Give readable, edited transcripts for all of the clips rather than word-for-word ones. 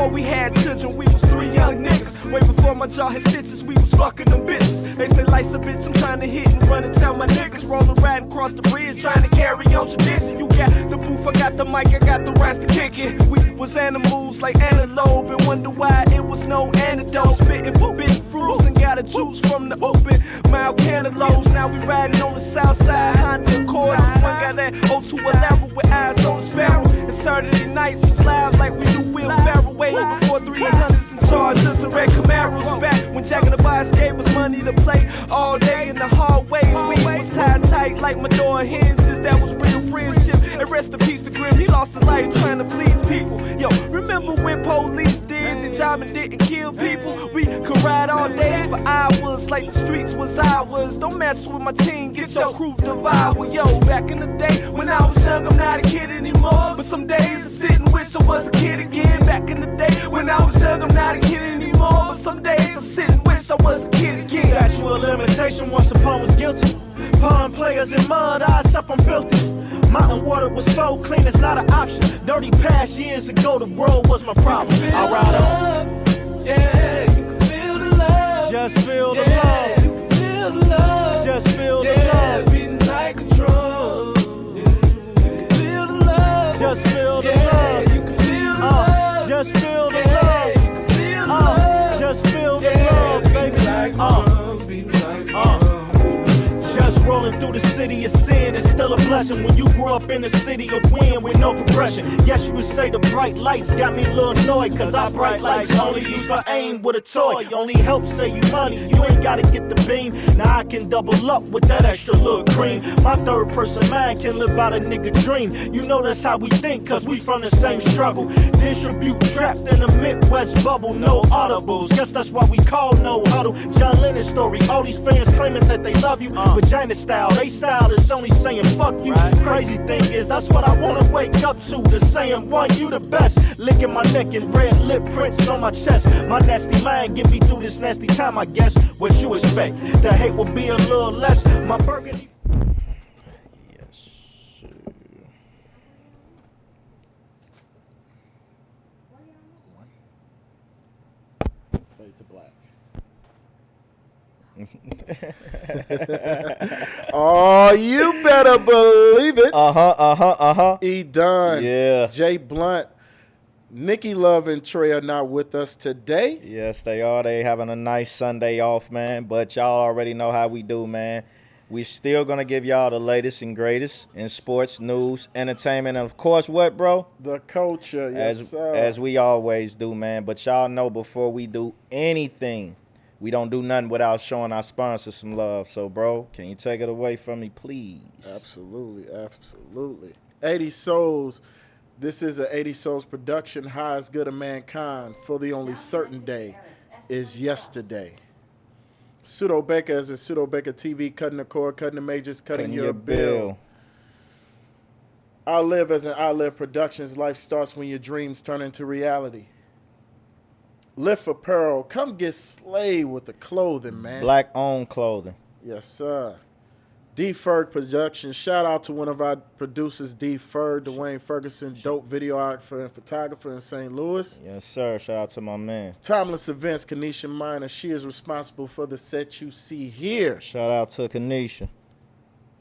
before we had children, we was 3 young niggas. Way before my jaw had stitches, we was fucking them bitches. They say life's a bitch, I'm trying to hit and run and tell my niggas. Rolling riding across the bridge, trying to carry on tradition. You got the booth, I got the mic, I got the rest to kick it. We was animals like antelope and wonder why it was no antidote. Spitting forbidden fruits and got a juice from the open mild cantaloupes. Now we riding on the south side, Honda Accords. One got that 0211 with eyes on the sparrow. And Saturday nights was live like we knew Will Ferrell. Way before 300s and charges and red Camaros. Back when Jack in the Box gave us money to play all day in the hallways. We was tied tight like my door hinges. That was real friendship. And rest in peace to Grim, he lost his life trying to please people. Yo, remember when police did the job and didn't kill people? We could ride all day for hours like the streets was ours. Don't mess with my team, get your crew devoured. Yo, back in the day when I was young, I'm not a kid anymore. But some days I sit and wish I was a kid again. Back in the day when I was young, I'm not a kid anymore. But some days I sit and wish I was a kid again. Statute of limitation once upon was guilty. Pond players in mud, eyes up, I'm filthy. Mountain water was so clean, it's not an option. Dirty past years ago, the road was my problem. I ride on. Yeah, you can feel the love. Just feel the yeah, love. You can feel the love. Just feel the yeah, love. beating like a drum. Yeah, you can feel the love. Just feel the yeah, love. You can feel the love. Just feel the yeah, love. You can feel the love. Just feel the yeah, love, baby. Beating like a drum. Beating like a drum. Just rolling through the city of sin is still a blessing. When you grew up in the city of win with no progression. Yes, you would say the bright lights got me a little annoyed. Cause our bright lights only used for aim with a toy. Only help save you money, you ain't gotta get the beam. Now I can double up with that extra little cream. My third person mind can live out a nigga dream. You know that's how we think, cause we from the same struggle. Distribute trapped in a Midwest bubble, no audibles. Guess that's why we call no huddle. John Lennon story, all these fans claiming that they love you. Vagina style, they style is only saying fuck you. Crazy thing is, that's what I wanna wake up to. Just saying, one, you the best. Licking my neck and red lip prints on my chest. My nasty mind get me through this nasty time, I guess. What you expect? The hate will be a little less. My burgundy. Yes, sir. Fade to black. Oh, you better believe it. E. Dunn, Yeah. Jay Blunt, Nikki Love, and Trey are not with us today. Yes, they are. They having a nice Sunday off, man. But y'all already know how we do, man. We still going to give y'all the latest and greatest in sports, news, entertainment, and, of course, what, bro? The culture, yes, sir. As we always do, man. But y'all know before we do anything, we don't do nothing without showing our sponsors some love. So, bro, can you take it away from me, please? Absolutely, absolutely. 80 Souls. This is an 80 Souls production. Highest good of mankind. For the only certain day is yesterday. Pseudo Baker as a Pseudo Baker TV, cutting the cord, cutting the majors, cutting your bill. I Live as an I Live Productions. Life starts when your dreams turn into reality. Lift Apparel. Come get slayed with the clothing, man. Black-owned clothing. Yes, sir. D. Ferg Productions. Shout out to one of our producers, D. Ferg, Dwayne Ferguson, dope videographer and photographer in St. Louis. Yes, sir. Shout out to my man. Timeless Events, Kanisha Minor. She is responsible for the set you see here. Shout out to Kanisha.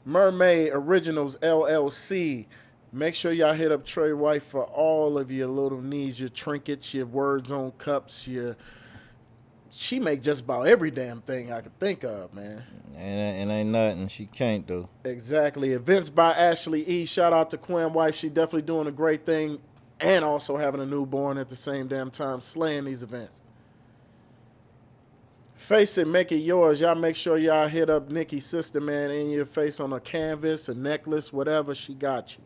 Mermaid Originals, LLC. Make sure y'all hit up Trey White for all of your little needs, your trinkets, your words on cups, She make just about every damn thing I could think of, man. And ain't nothing she can't do. Exactly. Events by Ashley E. Shout out to Quinn Wife. She definitely doing a great thing and also having a newborn at the same damn time, slaying these events. Face It, Make It Yours. Y'all make sure y'all hit up Nikki's sister, man, in your face on a canvas, a necklace, whatever. She got you.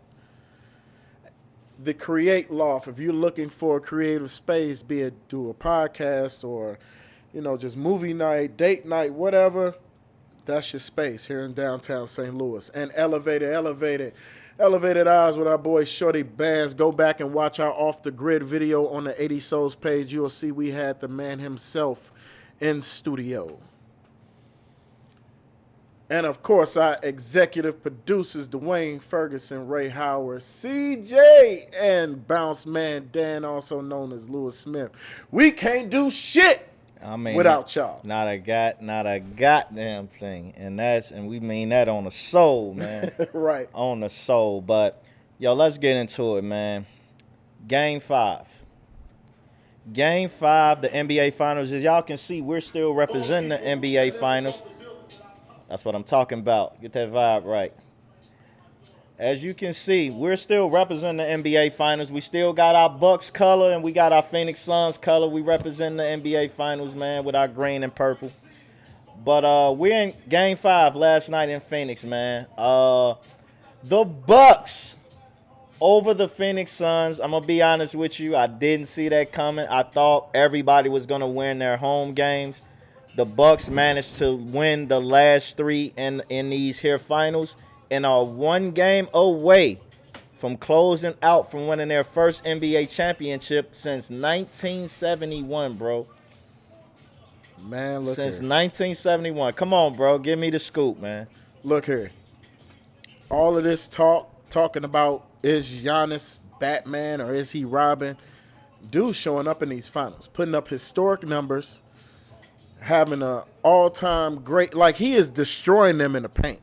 The Create Loft. If you're looking for a creative space, be it do a podcast or just movie night, date night, whatever, that's your space here in downtown St. Louis. And Elevated Eyes with our boy Shorty Bands. Go back and watch our Off the Grid video on the 80 Souls page. You'll see we had the man himself in studio. And of course, our executive producers, Dwayne Ferguson, Ray Howard, CJ, and Bounce Man Dan, also known as Lewis Smith. We can't do shit without y'all. Not a goddamn thing. And we mean that on the soul, man. Right. On the soul. But yo, let's get into it, man. Game 5. Game 5, the NBA Finals. As y'all can see, we're still representing the NBA Finals. That's what I'm talking about. Get that vibe right. As you can see, we're still representing the NBA Finals. We still got our Bucks color and we got our Phoenix Suns color. We represent the NBA Finals, man, with our green and purple. But we're in Game 5 last night in Phoenix, man. The Bucks over the Phoenix Suns. I'm going to be honest with you. I didn't see that coming. I thought everybody was going to win their home games. The Bucks managed to win the last 3 in these here finals and are 1 game away from closing out from winning their first NBA championship since 1971, bro. Man, look Since here. 1971. Come on, bro. Give me the scoop, man. Look here. All of this talking about is Giannis Batman or is he Robin? Dude showing up in these finals, putting up historic numbers, having an all-time great, like he is destroying them in the paint.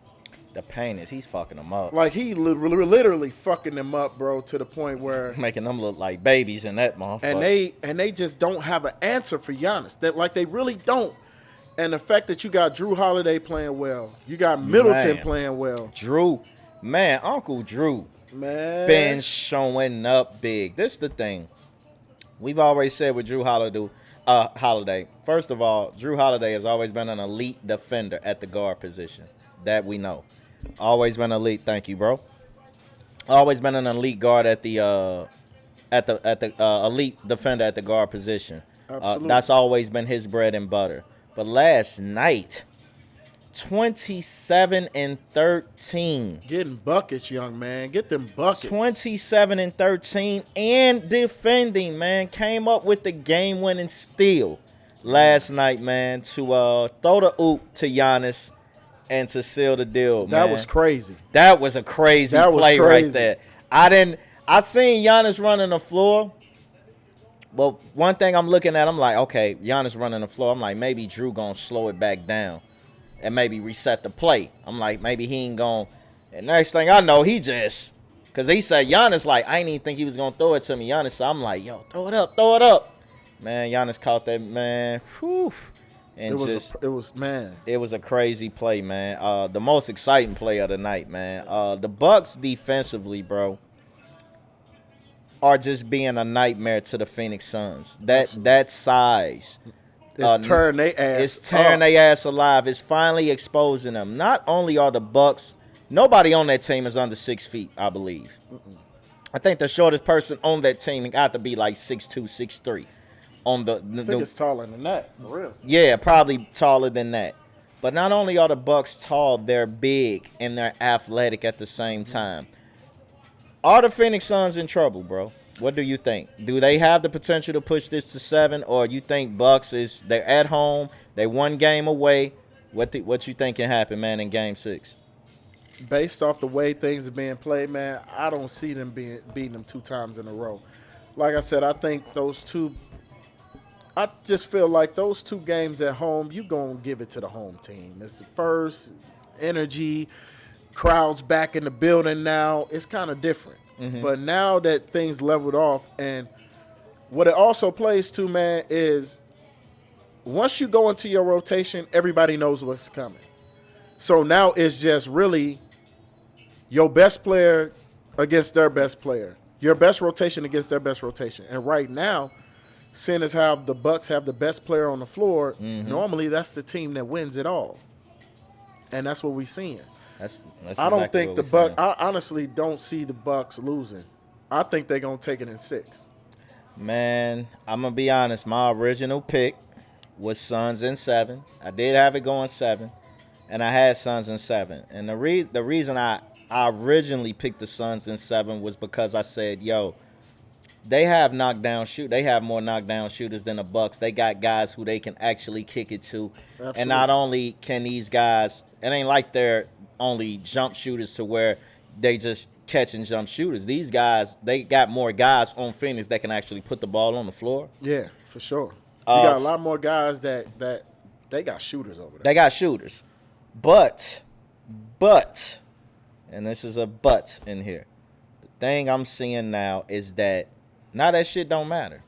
The pain is he's fucking them up. Like he literally fucking them up, bro, to the point where Making them look like babies in that motherfucker. and they just don't have an answer for Giannis. That like they really don't. And the fact that you got Drew Holiday playing well, you got Middleton playing well. Drew, man, Uncle Drew Man. been showing up big. This is the thing. We've always said with Drew Holiday. First of all, Drew Holiday has always been an elite defender at the guard position. That we know. Always been elite. Thank you, bro. Always been an elite guard at the elite defender at the guard position. Absolutely. That's always been his bread and butter. But last night, 27 and 13. Getting buckets, young man. Get them buckets. 27 and 13 and defending, man. Came up with the game-winning steal last night, man, to throw the oop to Giannis and to seal the deal, man. That was crazy. That was a crazy play right there. I seen Giannis running the floor. Well, one thing I'm looking at, I'm like, okay, Giannis running the floor. I'm like, maybe Drew gonna slow it back down and maybe reset the play. I'm like, maybe he ain't gonna. And next thing I know, he just, because he said Giannis, like, I didn't even think he was gonna throw it to me. Giannis, so I'm like, yo, throw it up. Man, Giannis caught that, man. Whew. And it was a crazy play, man. The most exciting play of the night, man. The Bucks defensively, bro, are just being a nightmare to the Phoenix Suns. That size. It's tearing their ass. It's tearing their ass alive. It's finally exposing them. Not only are the Bucks, nobody on that team is under 6 feet, I believe. I think the shortest person on that team got to be like 6'2", 6'3". On I think it's taller than that, for real. Yeah, probably taller than that. But not only are the Bucks tall, they're big and they're athletic at the same time. Are the Phoenix Suns in trouble, bro? What do you think? Do they have the potential to push this to 7, or you think Bucks they're at home, they 1 game away? What you think can happen, man, in Game 6? Based off the way things are being played, man, I don't see them beating them 2 times in a row. Like I said, I just feel like those 2 games at home, you going to give it to the home team. It's the first, energy, crowds back in the building now. It's kind of different. Mm-hmm. But now that things leveled off, and what it also plays to, man, is once you go into your rotation, everybody knows what's coming. So now it's just really your best player against their best player. Your best rotation against their best rotation. And right now, seeing as how the Bucks have the best player on the floor, normally that's the team that wins it all. And that's what we're seeing. That's I don't think the Bucks. I honestly don't see the Bucks losing. I think they're gonna take it in 6. Man, I'm gonna be honest. My original pick was Suns in 7. I did have it going 7, and I had Suns in 7. And the reason I originally picked the Suns in 7 was because I said, yo, They have knockdown shoot. They have more knockdown shooters than the Bucks. They got guys who they can actually kick it to. Absolutely. And not only can these guys, it ain't like they're only jump shooters to where they just catch and jump shooters. These guys, they got more guys on Phoenix that can actually put the ball on the floor. Yeah, for sure. You got a lot more guys that they got shooters over there. They got shooters. But, and this is a but in here. The thing I'm seeing now is that now that shit don't matter.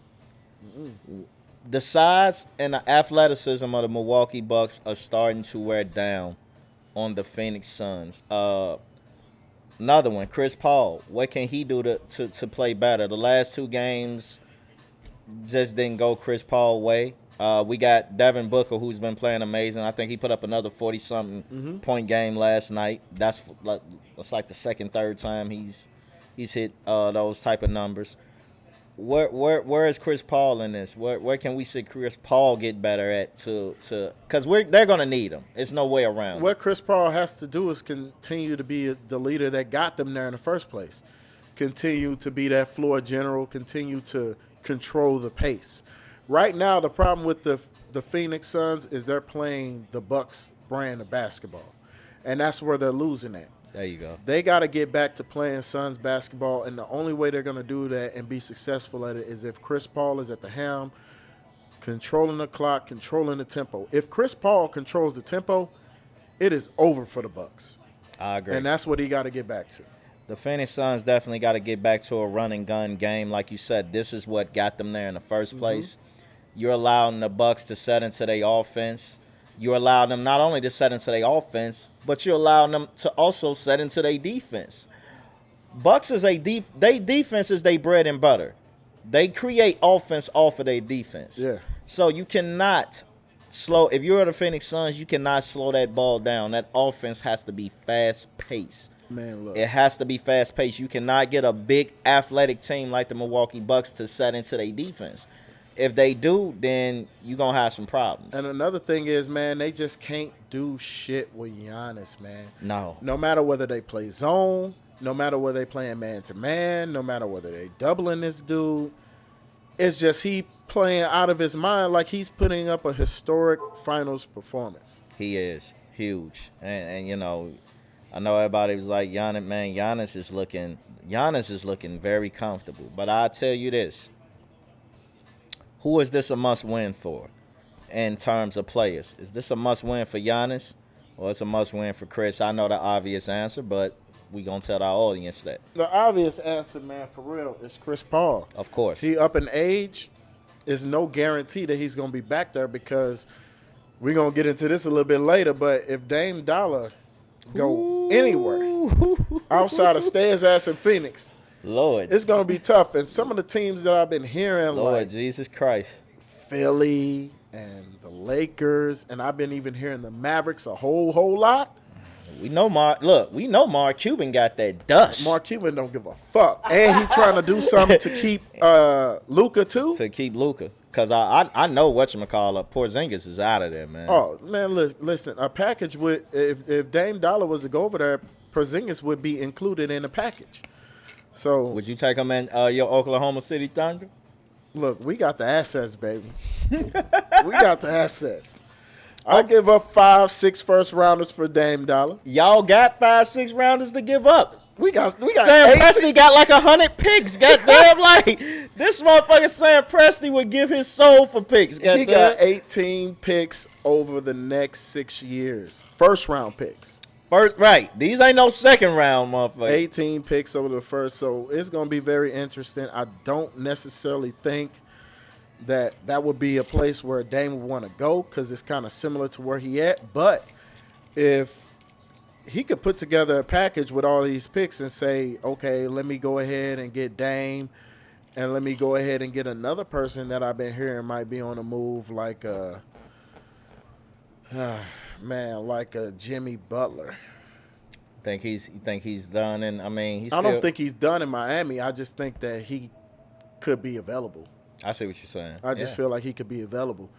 The size and the athleticism of the Milwaukee Bucks are starting to wear down on the Phoenix Suns. Another one, Chris Paul. What can he do to play better? The last 2 games just didn't go Chris Paul way. We got Devin Booker, who's been playing amazing. I think he put up another 40-something point game last night. That's like the second, third time he's hit those type of numbers. Where is Chris Paul in this? Where can we see Chris Paul get better at because they're gonna need him. There's no way around. What Chris Paul has to do is continue to be the leader that got them there in the first place. Continue to be that floor general. Continue to control the pace. Right now, the problem with the Phoenix Suns is they're playing the Bucks brand of basketball, and that's where they're losing at. There you go. They got to get back to playing Suns basketball, and the only way they're going to do that and be successful at it is if Chris Paul is at the helm, controlling the clock, controlling the tempo. If Chris Paul controls the tempo, it is over for the Bucks. I agree. And that's what he got to get back to. The Phoenix Suns definitely got to get back to a run and gun game. Like you said, this is what got them there in the first place. You're allowing the Bucks to set into their offense. You allow them not only to set into their offense, but you allow them to also set into their defense. Bucks is they defense is their bread and butter. They create offense off of their defense. Yeah. So you cannot slow. If you're the Phoenix Suns, you cannot slow that ball down. That offense has to be fast paced. Man, look. It has to be fast paced. You cannot get a big athletic team like the Milwaukee Bucks to set into their defense. If they do, then you're going to have some problems. And another thing is, man, they just can't do shit with Giannis, man. No. No matter whether they play zone, no matter whether they playing man-to-man, no matter whether they doubling this dude, it's just he playing out of his mind like he's putting up a historic finals performance. He is huge. And you know, I know everybody was like, Giannis is looking very comfortable. But I'll tell you this. Who is this a must-win for in terms of players? Is this a must-win for Giannis or it's a must-win for Chris? I know the obvious answer, but we going to tell our audience that. The obvious answer, man, for real, is Chris Paul. Of course. He up in age. Is no guarantee that he's going to be back there because we're going to get into this a little bit later, but if Dame Dollar go anywhere outside of stay his ass in Phoenix, Lord, it's going to be tough. And some of the teams that I've been hearing, Lord like Jesus Christ, Philly and the Lakers, and I've been even hearing the Mavericks a whole lot. we know Mark Cuban got that dust. Mark Cuban don't give a fuck. And he trying to do something to keep Luka too. To keep Luka. Because I know whatchamacallit, Porzingis is out of there, man. Oh, man, listen, a package would, if Dame Dollar was to go over there, Porzingis would be included in the package. So would you take him in your Oklahoma City Thunder? Look, we got the assets, baby. We got the assets. I give up 5-6 first rounders for Dame Dollar. Y'all got 5-6 rounders to give up. We got Sam 18. Presti got like 100 picks. Goddamn, like this motherfucker Sam Presti would give his soul for picks. He got 18 picks over the next 6 years. First round picks. First, right. These ain't no second round, motherfucker. 18 picks over the first, so it's going to be very interesting. I don't necessarily think that would be a place where Dame would want to go because it's kind of similar to where he at. But if he could put together a package with all these picks and say, okay, let me go ahead and get Dame and let me go ahead and get another person that I've been hearing might be on the move like like a Jimmy Butler. You think he's done? And I mean, I don't think he's done in Miami. I just think that he could be available. I see what you're saying. I just feel like he could be available,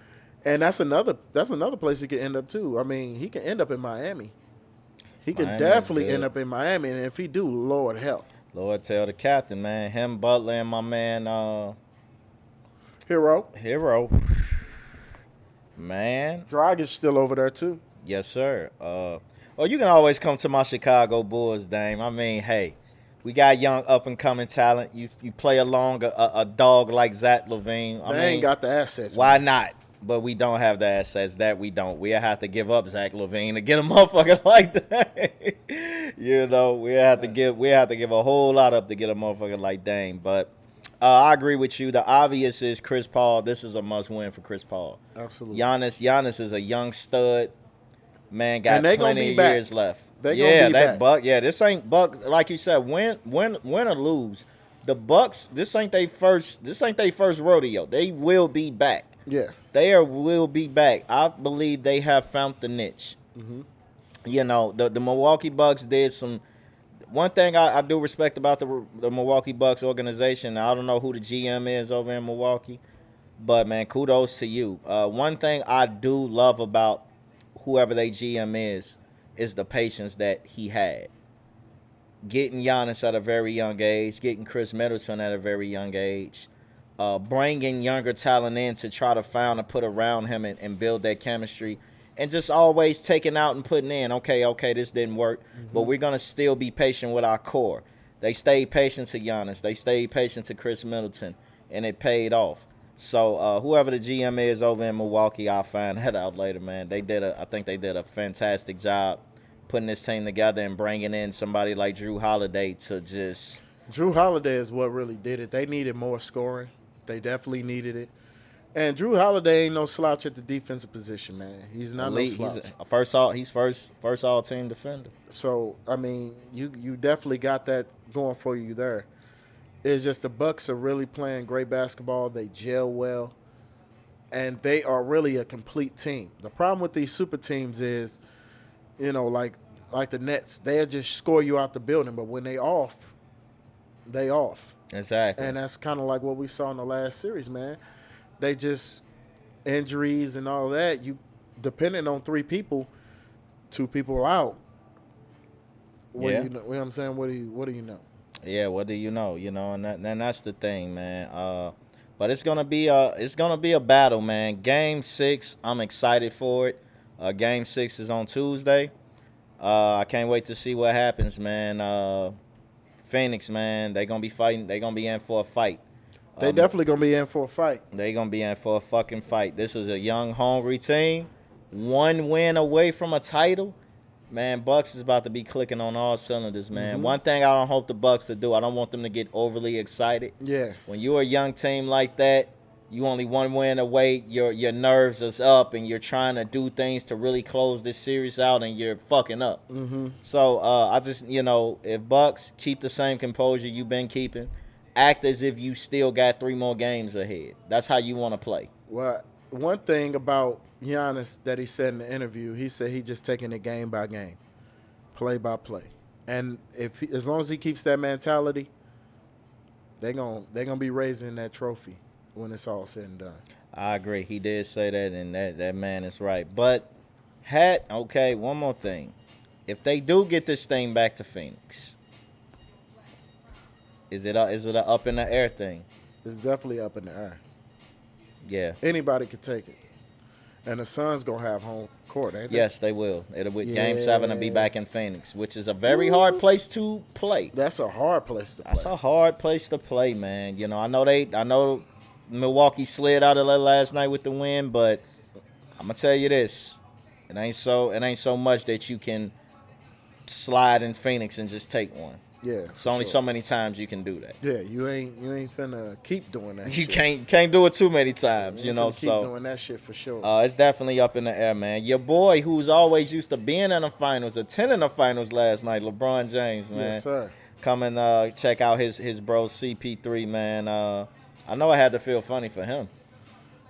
and that's another place he could end up too. I mean, he can end up in Miami. He could definitely end up in Miami, and if he do, Lord help. Lord tell the captain, man. Him, Butler, and my man, Hero. Man. Dragic still over there too. Yes, sir. You can always come to my Chicago Bulls, Dame. I mean, hey, we got young up-and-coming talent. You play along a dog like Zach LaVine. They ain't got the assets. Why man. not? But we don't have the assets. That we don't. We have to give up Zach LaVine to get a motherfucker like that. You know, we have to give a whole lot up to get a motherfucker like Dame. But I agree with you. The obvious is Chris Paul. This is a must-win for Chris Paul. Absolutely. Giannis is a young stud. Man, got plenty of years left. They gonna be back. Buck. Yeah, this ain't Bucks. Like you said, win or lose. The Bucks. This ain't their first rodeo. They will be back. Yeah. Will be back. I believe they have found the niche. Mm-hmm. You know, the Milwaukee Bucks did some. One thing I do respect about the Milwaukee Bucks organization. I don't know who the GM is over in Milwaukee, but man, kudos to you. One thing I do love about whoever they GM is the patience that he had. Getting Giannis at a very young age, getting Chris Middleton at a very young age. Bringing younger talent in to try to find and put around him and build that chemistry, and just always taking out and putting in, okay, this didn't work, but we're going to still be patient with our core. They stayed patient to Giannis. They stayed patient to Chris Middleton, and it paid off. So whoever the GM is over in Milwaukee, I'll find that out later, man. I think they did a fantastic job putting this team together and bringing in somebody like Drew Holiday to just... Drew Holiday is what really did it. They needed more scoring. They definitely needed it. And Drew Holiday ain't no slouch at the defensive position, man. He's not no slouch. He's first all-team defender. So, I mean, you definitely got that going for you there. It's just the Bucks are really playing great basketball. They gel well. And they are really a complete team. The problem with these super teams is, you know, like the Nets, they'll just score you out the building. But when they off, they off. Exactly. And that's kind of like what we saw in the last series, man. They just injuries and all that. You depending on 3 people, 2 people out. What do you know? You know what I'm saying? What do you know? Yeah, what do you know? You know, and that's the thing, man. But it's gonna be a battle, man. Game 6, I'm excited for it. Game 6 is on Tuesday. I can't wait to see what happens, man. Phoenix, man, they gonna be fighting. They gonna be in for a fight. They definitely gonna be in for a fight. They gonna be in for a fucking fight. This is a young, hungry team. 1 win away from a title. Man, Bucks is about to be clicking on all cylinders, man. Mm-hmm. One thing I don't hope the Bucks to do, I don't want them to get overly excited. Yeah. When you're a young team like that, you only 1 win away, your nerves is up, and you're trying to do things to really close this series out, and you're fucking up. Mm-hmm. So I just, if Bucks keep the same composure you've been keeping, act as if you still got 3 more games ahead. That's how you want to play. Well, one thing about Giannis that he said in the interview, he said he just taking it game by game, play by play, and as long as he keeps that mentality, they're gonna be raising that trophy when it's all said and done. I agree. He did say that, and that man is right. But one more thing. If they do get this thing back to Phoenix, is it a up in the air thing? It's definitely up in the air. Yeah. Anybody could take it. And the Suns going to have home court, ain't they? Yes, they will. Game 7 will be back in Phoenix, which is a very hard place to play. That's a hard place to play. That's a hard place to play, man. You know, I know Milwaukee slid out of there last night with the win, but I'm gonna tell you this. It ain't so much that you can slide in Phoenix and just take one. Yeah. It's only so many times you can do that. Yeah, you ain't finna keep doing that You shit. can't do it too many times, You know. keep So doing that shit for sure. it's definitely up in the air, man. Your boy, who's always used to being in the finals, attending the finals last night, LeBron James, man. Yes, sir. Come and check out his bro CP3, man. I know I had to feel funny for him.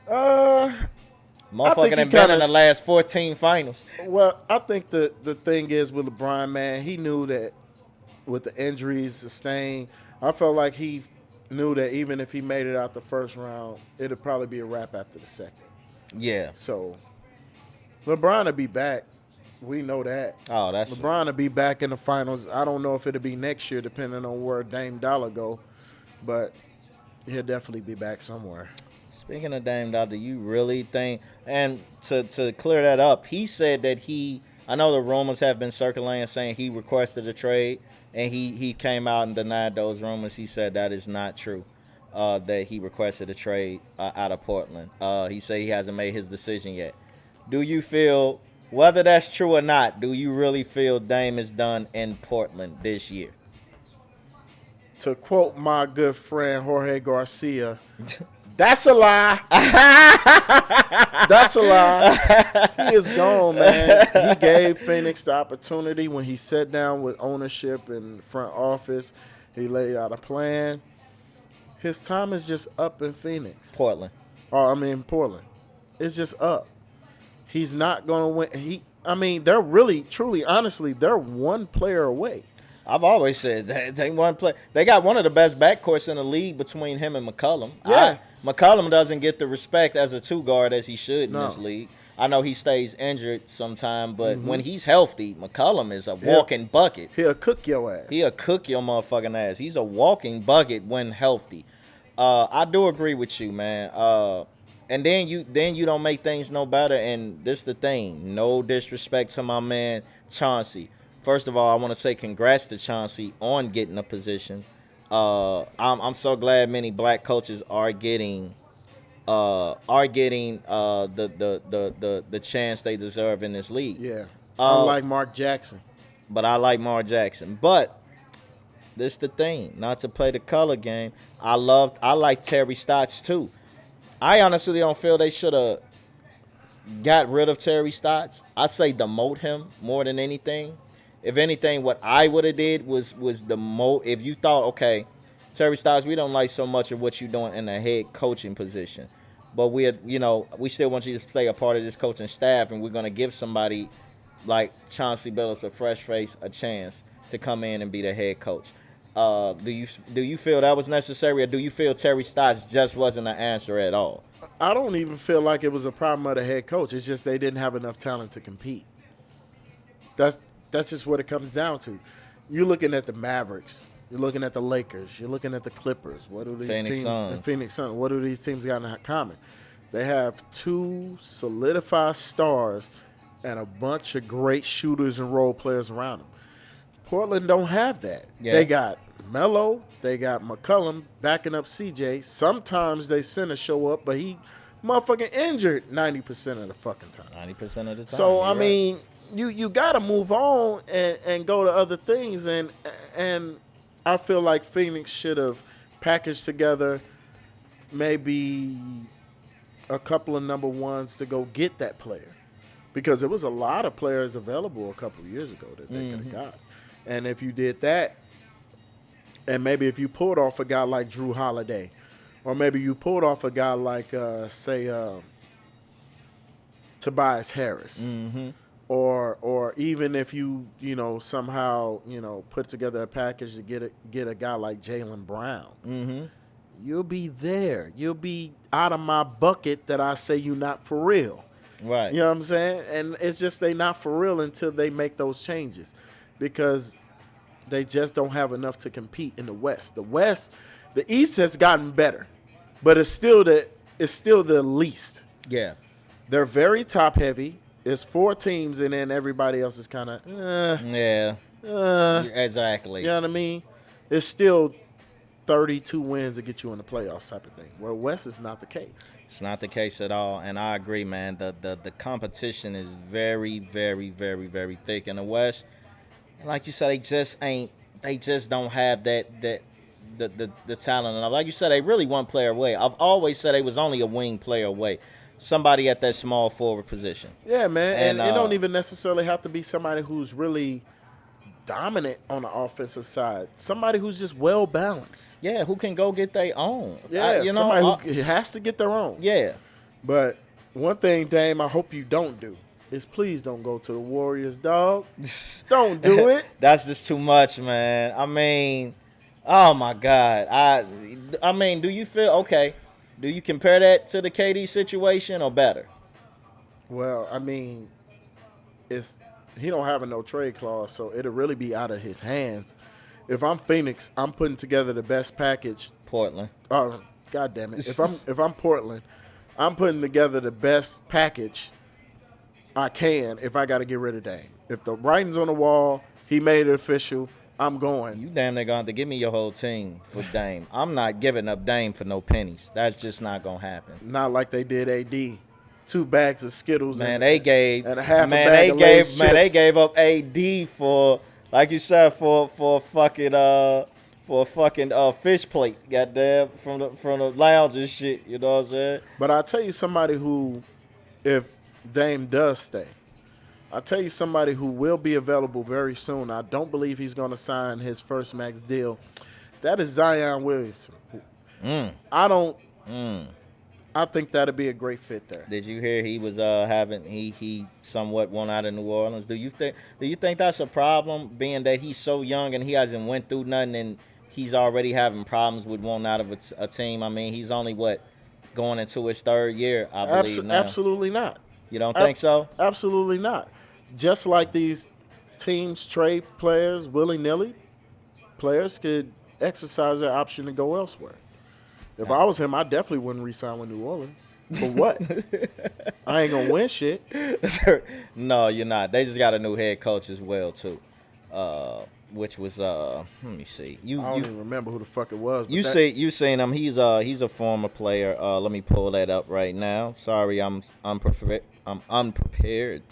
Motherfucker done been in the last 14 finals. Well, I think the thing is with LeBron, man, he knew that with the injuries sustained, I felt like he knew that even if he made it out the first round, it'd probably be a wrap after the second. Yeah. So LeBron will be back. We know that. Oh, that's LeBron will be back in the finals. I don't know if it'll be next year, depending on where Dame Dollar go, but he'll definitely be back somewhere. Speaking of Dame Dollar, do you really think? And to clear that up, he said that I know the rumors have been circulating saying he requested a trade, and he came out and denied those rumors. He said that is not true. That he requested a trade out of Portland. He said he hasn't made his decision yet. Do you feel, whether that's true or not, do you really feel Dame is done in Portland this year? To quote my good friend Jorge Garcia, that's a lie. That's a lie. He is gone, man. He gave Phoenix the opportunity when he sat down with ownership and front office. He laid out a plan. His time is just up in Phoenix. Portland. Portland. It's just up. He's not going to win. They're really, truly, honestly, they're one player away. I've always said that they one play. They got one of the best backcourts in the league between him and McCollum. Yeah. McCollum doesn't get the respect as a two guard as he should in No. this league. I know he stays injured sometime, but when he's healthy, McCollum is a walking bucket. He'll cook your ass. He'll cook your motherfucking ass. He's a walking bucket when healthy. I do agree with you, man. And then you don't make things no better. And this the thing. No disrespect to my man Chauncey. First of all, I want to say congrats to Chauncey on getting a position. I'm so glad many black coaches are getting the chance they deserve in this league. Yeah. Unlike Mark Jackson. But I like Mark Jackson. But this the thing. Not to play the color game. I like Terry Stotts too. I honestly don't feel they should have got rid of Terry Stotts. I say demote him more than anything. If anything, what I would have did was demote. If you thought, okay, Terry Stotts, we don't like so much of what you're doing in the head coaching position, but we still want you to stay a part of this coaching staff, and we're gonna give somebody like Chauncey Billups, a fresh face, a chance to come in and be the head coach. Do you feel that was necessary, or do you feel Terry Stotts just wasn't an answer at all? I don't even feel like it was a problem of the head coach. It's just they didn't have enough talent to compete. That's just what it comes down to. You're looking at the Mavericks. You're looking at the Lakers. You're looking at the Clippers. What do these teams? The Phoenix Suns. What do these teams got in common? They have two solidified stars and a bunch of great shooters and role players around them. Portland don't have that. Yeah. They got Melo. They got McCollum backing up CJ. Sometimes they send a show up, but he motherfucking injured 90% of the fucking time. 90% of the time. So, I mean, you got to move on and go to other things. And I feel like Phoenix should have packaged together maybe a couple of number ones to go get that player. Because there was a lot of players available a couple of years ago that they could have got. And if you did that, and maybe if you pulled off a guy like Drew Holiday, or maybe you pulled off a guy like, Tobias Harris, or even if you somehow put together a package to get a guy like Jaylen Brown, you'll be there. You'll be out of my bucket that I say you not for real. Right. You know what I'm saying? And it's just they not for real until they make those changes, because they just don't have enough to compete in the West. The East has gotten better, but it's still the least. Yeah. They're very top heavy. It's 4 teams, and then everybody else is kind of Yeah. Exactly. You know what I mean? It's still 32 wins to get you in the playoffs type of thing. Where West is not the case. It's not the case at all, and I agree, man. The competition is very, very, very, very thick in the West. Like you said, they just don't have the talent enough. Like you said, they really one player away. I've always said they was only a wing player away. Somebody at that small forward position. Yeah, man. And it don't even necessarily have to be somebody who's really dominant on the offensive side. Somebody who's just well balanced. Yeah, who can go get their own. Yeah, somebody who has to get their own. Yeah. But one thing, Dame, I hope you don't do is please don't go to the Warriors, dog. Don't do it. That's just too much, man. I mean, oh my God. I mean, do you feel okay? Do you compare that to the KD situation or better? Well, I mean, it's he don't have a no trade clause, so it'll really be out of his hands. If I'm Phoenix, I'm putting together the best package. Portland. Oh, God damn it! If I'm Portland, I'm putting together the best package I can. If I got to get rid of Dame, if the writing's on the wall, he made it official. I'm going. You damn near gonna have to give me your whole team for Dame. I'm not giving up Dame for no pennies. That's just not gonna happen. Not like they did AD. 2 bags of Skittles. Man, and, they gave and a half a man, bag they of gave Lay's man, they chips. gave up AD for, like you said, for a fucking fish plate, goddamn, from the lounge and shit. You know what I'm saying? But I'll tell you somebody who, if Dame does stay, I'll tell you somebody who will be available very soon. I don't believe he's going to sign his first max deal. That is Zion Williamson. I think that'd be a great fit there. Did you hear he was he somewhat won out of New Orleans? Do you think that's a problem, being that he's so young and he hasn't went through nothing and he's already having problems with wanting out of a team? I mean, he's only going into his 3rd year, I believe now. Absolutely not. You don't think so? Absolutely not. Just like these teams trade players willy-nilly, players could exercise their option to go elsewhere. If I was him, I definitely wouldn't re-sign with New Orleans. For what? I ain't gonna win shit. No, you're not. They just got a new head coach as well too, which was let me see. I don't even remember who the fuck it was. But You seen him? He's a former player. Let me pull that up right now. Sorry, I'm unprepared.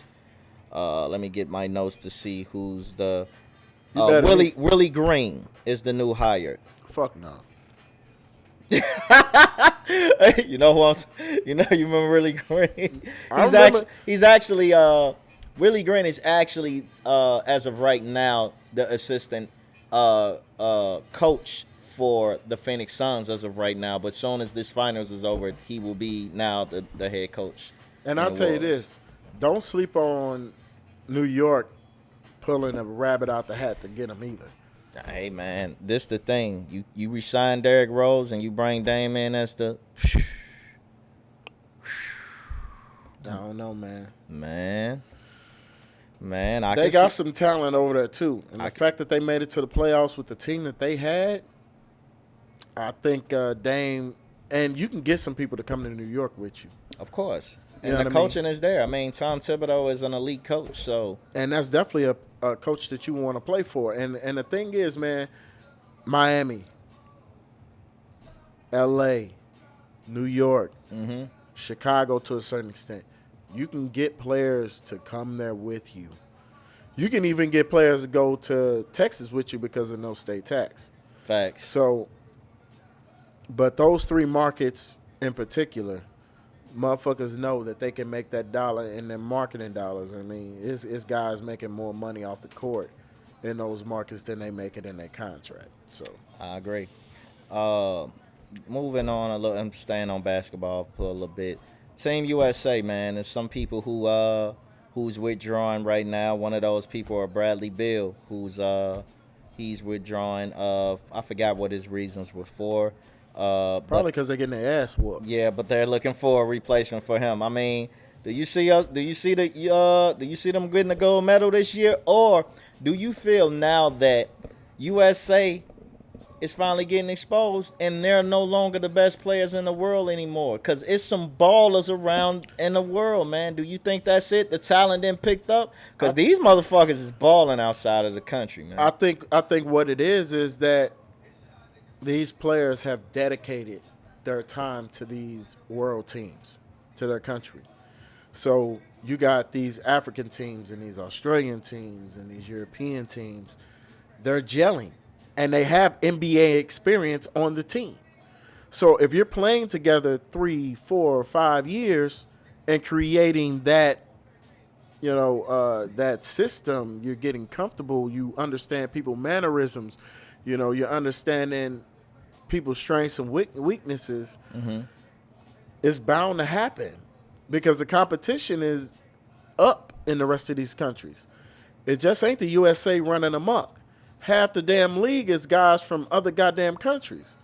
Let me get my notes to see who's the Willie Green is the new hire. Fuck no. You know who you remember Willie Green? He's actually Willie Green is actually as of right now the assistant coach for the Phoenix Suns as of right now. But soon as this finals is over, he will be now the head coach. And I'll tell you this: don't sleep on New York pulling a rabbit out the hat to get him either. Hey man, this the thing. You resign Derrick Rose and you bring Dame in as the. I don't know, man. Man, they got some talent over there too, and the fact that they made it to the playoffs with the team that they had, I think Dame, and you can get some people to come to New York with you. Of course. You And know the what I mean? coaching is there. I mean, Tom Thibodeau is an elite coach, so. And that's definitely a coach that you want to play for. And the thing is, man, Miami, L.A., New York, Chicago to a certain extent, you can get players to come there with you. You can even get players to go to Texas with you because of no state tax. Facts. So, but those 3 markets in particular, motherfuckers know that they can make that dollar in their marketing dollars. I mean, it's guys making more money off the court in those markets than they make it in their contract. So I agree. Moving on a little, I'm staying on basketball for a little bit. Team USA, man. There's some people who's withdrawing right now. One of those people are Bradley Beal, he's withdrawing. I forgot what his reasons were for. probably because they're getting their ass whooped. Yeah, but they're looking for a replacement for him. I mean, do you see them getting the gold medal this year, or do you feel now that USA is finally getting exposed and they're no longer the best players in the world anymore? Because it's some ballers around in the world, man. Do you think that's it? The talent then picked up? Because these motherfuckers is balling outside of the country, man. I think what it is that these players have dedicated their time to these world teams, to their country. So you got these African teams and these Australian teams and these European teams. They're gelling, and they have NBA experience on the team. So if you're playing together 3, 4, 5 years and creating that, that system, you're getting comfortable. You understand people's mannerisms. You're understanding people's strengths and weaknesses. Mm-hmm. It's bound to happen because the competition is up in the rest of these countries. It just ain't the USA running amok. Half the damn league is guys from other goddamn countries.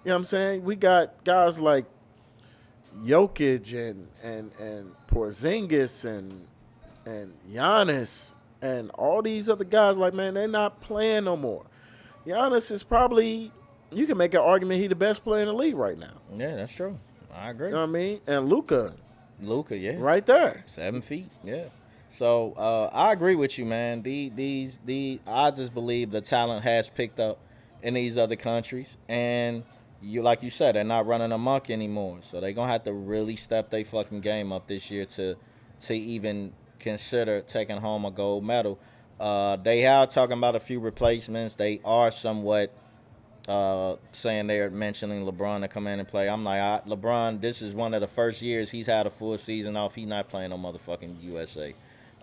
You know what I'm saying? We got guys like Jokic and Porzingis and Giannis And all these other guys, like, man, they're not playing no more. Giannis is probably, you can make an argument he the best player in the league right now. Yeah, that's true. I agree. You know what I mean? And Luka, Yeah. right there. 7 feet, yeah. So I agree with you, man. I just believe the talent has picked up in these other countries, and like you said, they're not running amok anymore. So they're gonna have to really step their fucking game up this year to even consider taking home a gold medal. They are talking about a few replacements. They are somewhat saying they're mentioning LeBron to come in and play. I'm like, LeBron, this is one of the first years he's had a full season off. He's not playing no motherfucking USA.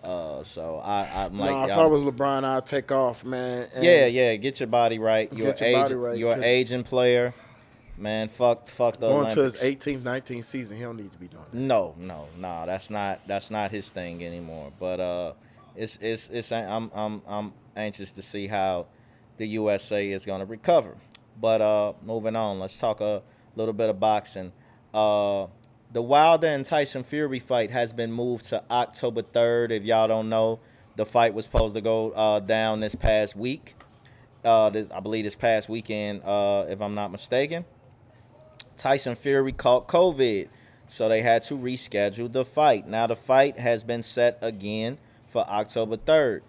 So I'm like, If I was LeBron, I'd take off, man. Yeah, get your body right. You're an aging player, man. Fuck the going Olympics. to his 18th, 19th season, he don't need to be doing that. No, that's not his thing anymore. But I'm anxious to see how the USA is gonna recover. But moving on, let's talk a little bit of boxing. The Wilder and Tyson Fury fight has been moved to October 3rd. If y'all don't know, the fight was supposed to go down this past week. I believe this past weekend, if I'm not mistaken. Tyson Fury caught COVID, so they had to reschedule the fight. Now the fight has been set again for October 3rd.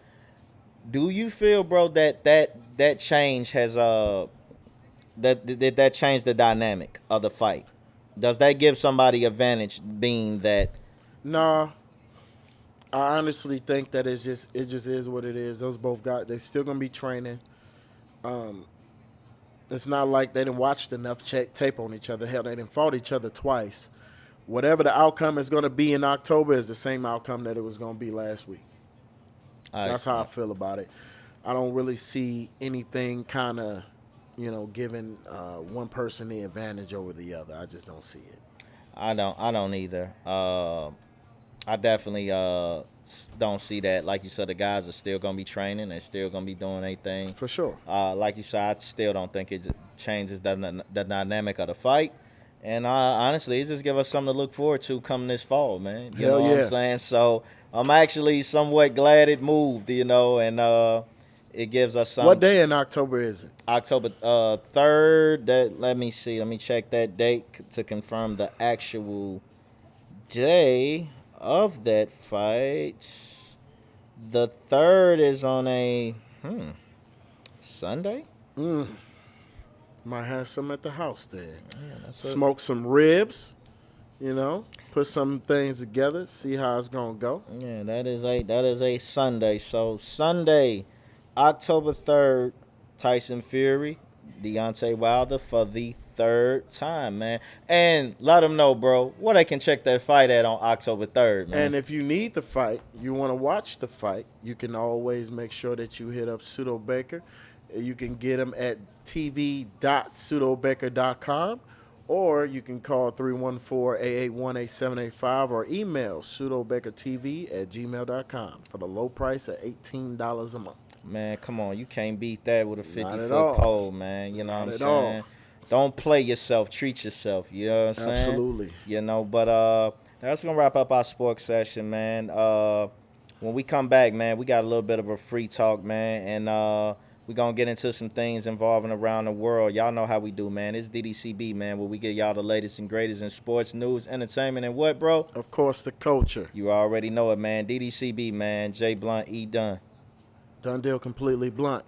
Do you feel, bro, that change has that changed the dynamic of the fight? Does that give somebody advantage, being that? Nah, I honestly think that it just is what it is. Those both guys, they still gonna be training. It's not like they didn't watch enough tape on each other. Hell, they didn't fought each other twice. Whatever the outcome is gonna be in October is the same outcome that it was gonna be last week. That's how I feel about it. I don't really see anything kind of, giving one person the advantage over the other. I just don't see it. I don't either. I definitely don't see that. Like you said, the guys are still gonna be training. They're still gonna be doing their thing. For sure. Like you said, I still don't think it changes the dynamic of the fight. And honestly, it just give us something to look forward to coming this fall, man. You know what I'm saying? So I'm actually somewhat glad it moved, and it gives us something. What day in October is it? October 3rd. Let me see. Let me check that date to confirm the actual day of that fight. The 3rd is on a Sunday. Might have some at the house there. Yeah, smoke some ribs, put some things together, see how it's gonna go. Yeah, that is a Sunday. So Sunday, October 3rd, Tyson Fury, Deontay Wilder for the 3rd time, man. And let them know, bro, where they can check that fight at on October 3rd, man. And if you need the fight, you want to watch the fight, you can always make sure that you hit up Pseudo Baker. You can get them at tv.pseudobaker.com, or you can call 314-881-8785 or email pseudobakertv@gmail.com for the low price of $18 a month. Man, come on. You can't beat that with a 50-foot pole, man. You know what I'm saying? Don't play yourself. Treat yourself. You know what I'm saying? Absolutely. But that's going to wrap up our sports session, man. When we come back, man, we got a little bit of a free talk, man. And we're going to get into some things involving around the world. Y'all know how we do, man. It's DDCB, man, where we get y'all the latest and greatest in sports, news, entertainment, and what, bro? Of course, the culture. You already know it, man. DDCB, man. J Blunt, E Dunn. Done deal completely blunt.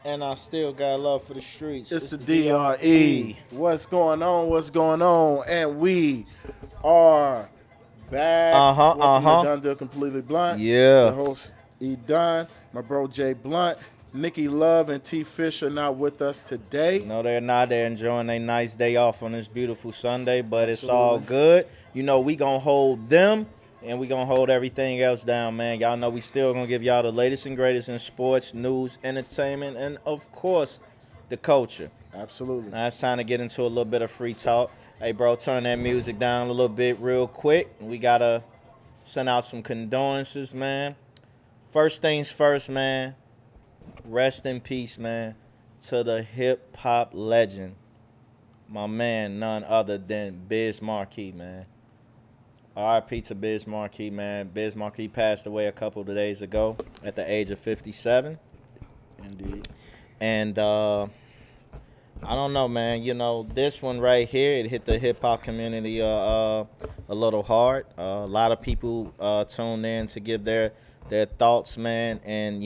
And I still got love for the streets. It's the DRE. What's going on? And we are back. Done deal completely blunt. Yeah. The host E Dunn, my bro Jay Blunt, Nikki Love and T Fish are not with us today. No, they're not. They're enjoying a nice day off on this beautiful Sunday, but it's all good. We gonna hold them. And we going to hold everything else down, man. Y'all know we still going to give y'all the latest and greatest in sports, news, entertainment, and, of course, the culture. Absolutely. Now it's time to get into a little bit of free talk. Hey, bro, turn that music down a little bit real quick. We got to send out some condolences, man. First things first, man. Rest in peace, man, to the hip-hop legend. My man, none other than Biz Markie, man. RIP to Biz Markie, man. Biz Markie passed away a couple of days ago at the age of 57. Indeed. And I don't know, man. You know, this one right here, it hit the hip hop community a little hard. A lot of people tuned in to give their thoughts, man, and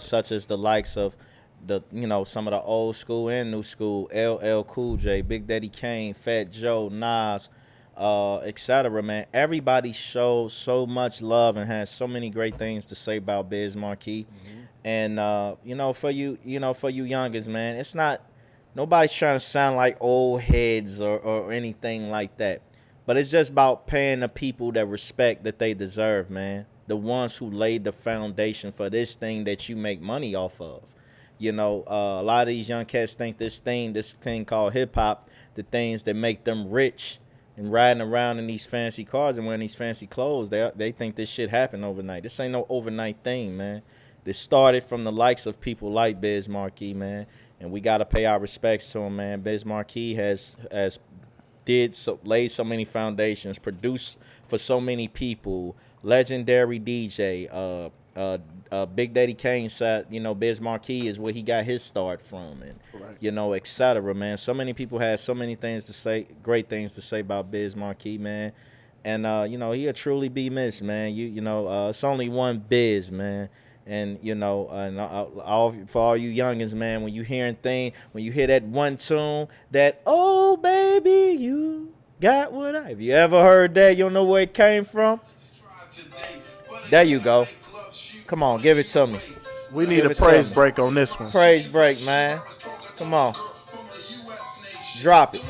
such as the likes of some of the old school and new school, LL Cool J, Big Daddy Kane, Fat Joe, Nas, etc. Man, everybody shows so much love and has so many great things to say about Biz Markie. And for you youngins, man, it's not. Nobody's trying to sound like old heads or anything like that. But it's just about paying the people that respect that they deserve, man. The ones who laid the foundation for this thing that you make money off of. A lot of these young cats think this thing called hip-hop, the things that make them rich and riding around in these fancy cars and wearing these fancy clothes, they think this shit happened overnight. This ain't no overnight thing, man. This started from the likes of people like Biz Markie, man. And we got to pay our respects to him, man. Biz Markie has laid so many foundations, produced for so many people, legendary DJ. Big Daddy Kane said, Biz Markie is where he got his start from, and right. Et cetera, man. So many people had so many things to say, great things to say about Biz Markie, man. And he'll truly be missed, man. It's only one Biz, man. And for all you youngins, man, when you hear that one tune, that oh baby you got what I. If you ever heard that, you don't know where it came from. There you go. Come on, give it to me. We need a praise break on this one. Praise break, man. Come on, drop it.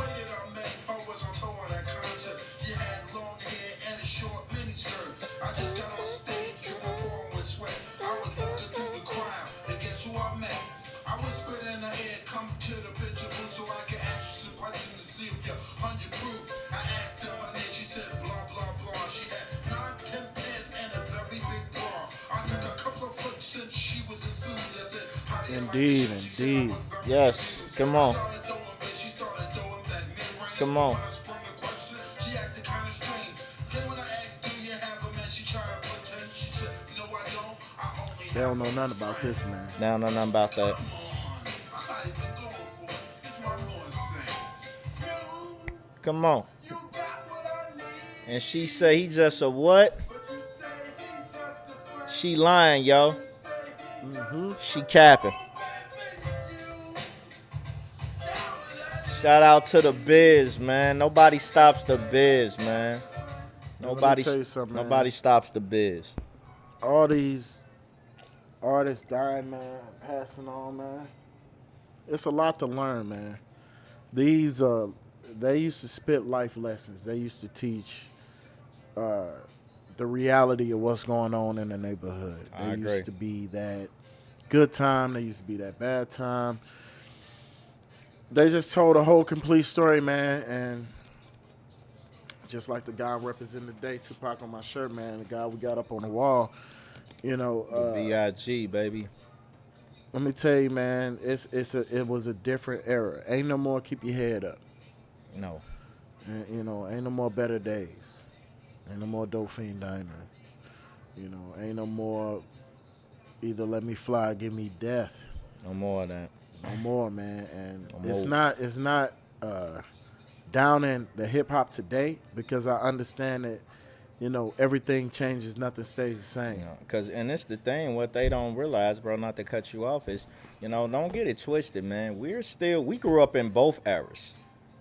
Indeed. Yes, come on. Come on. They don't know nothing about this, man. They don't know nothing about that. Come on. And she say he just a what? She lying, yo. She capping. Shout out to the Biz, man. Nobody stops the Biz, man. Nobody stops the Biz. All these artists dying, man, passing on, man. It's a lot to learn, man. These they used to spit life lessons. They used to teach the reality of what's going on in the neighborhood. They used to be that good time. They used to be that bad time. They just told a whole complete story, man. And just like the guy representing today, Tupac on my shirt, man, the guy we got up on the wall, B.I.G., baby. Let me tell you, man, it was a different era. Ain't no more keep your head up. No. And, ain't no more better days. Ain't no more Dope Fiend Diner. Ain't no more either let me fly or give me death. No more of that. No more, man. And No it's not down in the hip hop today, because I understand that, everything changes, nothing stays the same. And it's the thing, what they don't realize, bro, not to cut you off, is, don't get it twisted, man. We grew up in both eras.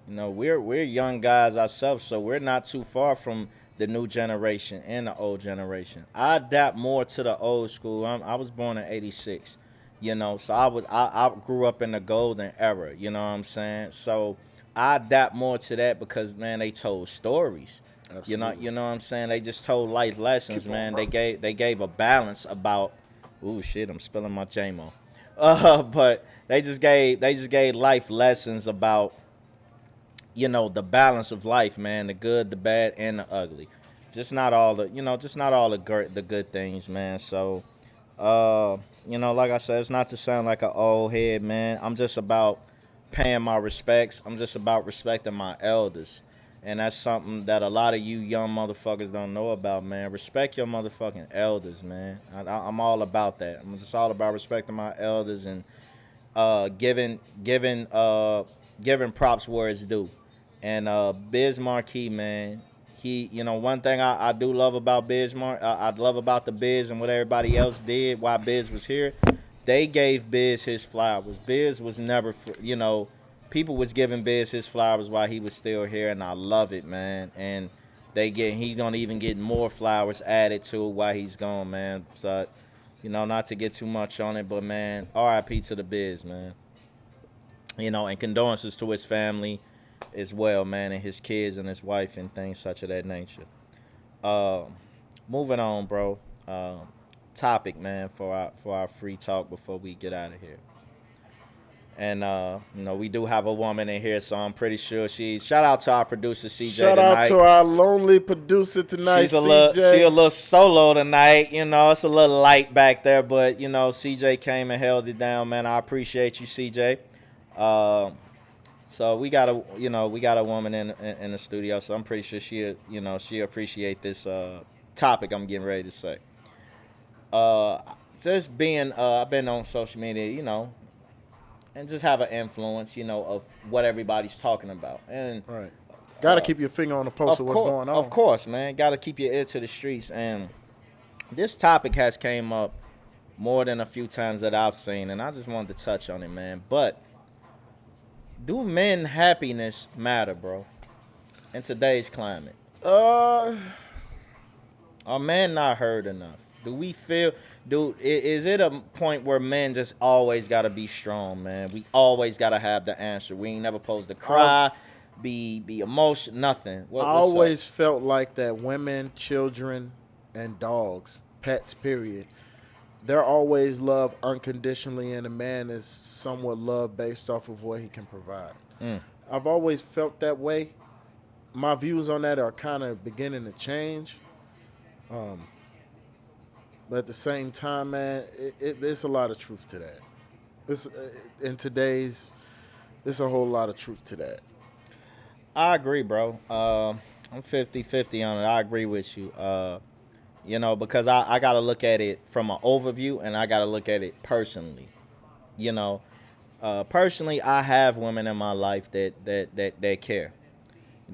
We're young guys ourselves, so we're not too far from the new generation and the old generation. I adapt more to the old school. I was born in '86, so I grew up in the golden era. You know what I'm saying? So I adapt more to that because, man, they told stories. Absolutely. You know what I'm saying? They just told life lessons, man. They gave a balance about. Ooh, shit! I'm spilling my JMO. But they just gave life lessons about, the balance of life, man, the good, the bad, and the ugly. Just not all the good things, man. So, like I said, it's not to sound like an old head, man. I'm just about paying my respects. I'm just about respecting my elders. And that's something that a lot of you young motherfuckers don't know about, man. Respect your motherfucking elders, man. I'm all about that. I'm just all about respecting my elders and giving props where it's due. And Biz Markie, man, one thing I do love about I love about the Biz and what everybody else did while Biz was here. They gave Biz his flowers. Biz was never, people was giving Biz his flowers while he was still here, and I love it, man. And he's gonna even get more flowers added to it while he's gone, man. So, not to get too much on it, but man, R.I.P. to the Biz, man. And condolences to his family as well, man, and his kids and his wife and things such of that nature. Moving on, bro. Topic, man, for our free talk before we get out of here. And we do have a woman in here, so I'm pretty sure shout out to our producer CJ Shout tonight. out to our lonely producer tonight, She's CJ. She a little solo tonight, it's a little light back there, but CJ came and held it down, man. I appreciate you, CJ. So we got a woman in the studio, so I'm pretty sure she appreciate this topic I'm getting ready to say. Just being I've been on social media, and just have an influence, of what everybody's talking about. And right. Got to keep your finger on the pulse of what's going on. Of course, man. Got to keep your ear to the streets. And this topic has came up more than a few times that I've seen, and I just wanted to touch on it, man. But do men happiness matter, bro, in today's climate? Are men not heard enough? Do we feel, is it a point where men just always got to be strong, man? We always got to have the answer. We ain't never supposed to cry, be emotional, nothing. I always felt like that women, children, and dogs, pets, period, they're always loved unconditionally, and a man is somewhat loved based off of what he can provide. I've always felt that way. My views on that are kind of beginning to change. But at the same time, man, there's a lot of truth to that. There's a whole lot of truth to that. I agree, bro. I'm 50-50 on it. I agree with you. Because I got to look at it from an overview, and I got to look at it personally. Personally, I have women in my life that care.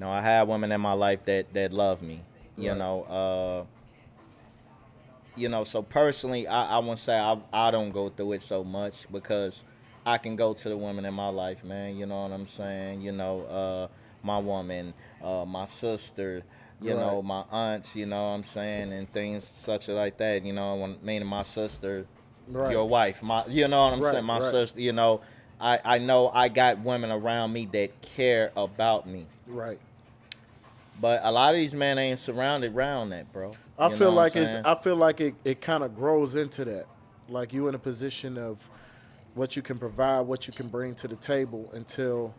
I have women in my life that love me. Right. So personally, I won't say I don't go through it so much, because I can go to the women in my life, man. You know what I'm saying? My woman, my sister, right. My aunts, what I'm saying, and things such like that. Meaning my sister, right. Your wife, what I'm saying, my sister. I know I got women around me that care about me. Right. But a lot of these men ain't surrounded around that, bro. I feel like it kind of grows into that. Like you in a position of what you can provide, what you can bring to the table until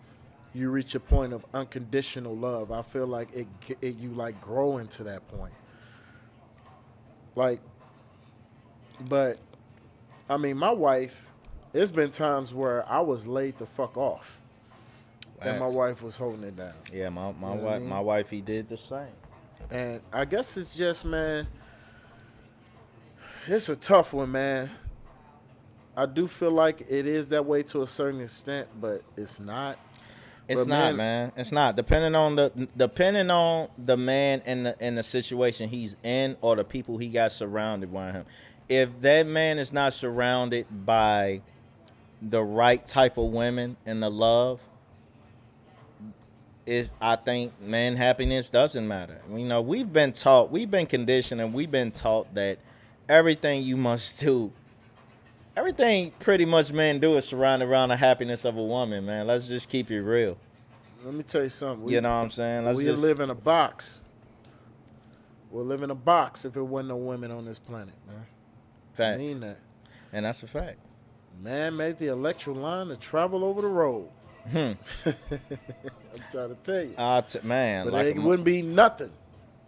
you reach a point of unconditional love. I feel like you like grow into that point. But I mean, my wife, there's been times where I was laid the fuck off. And my wife was holding it down. Yeah, my wife, my wife, he did the same. And I guess it's just, man, it's a tough one, man. I do feel like it is that way to a certain extent, but it's not. It's not, man. It's not. Depending on the man and the situation he's in, or the people he got surrounded by him. If that man is not surrounded by the right type of women and the love, I think man happiness doesn't matter. We've been taught, we've been conditioned, and we've been taught that everything you must do, everything pretty much men do is surrounded around the happiness of a woman, man. Let's just keep it real. Let me tell you something. You know what I'm saying? We live in a box. We'll live in a box if it wasn't no women on this planet, man. Facts. I mean that. And that's a fact. Man made the electrical line to travel over the road. I'm trying to tell you. Man. But like it wouldn't be nothing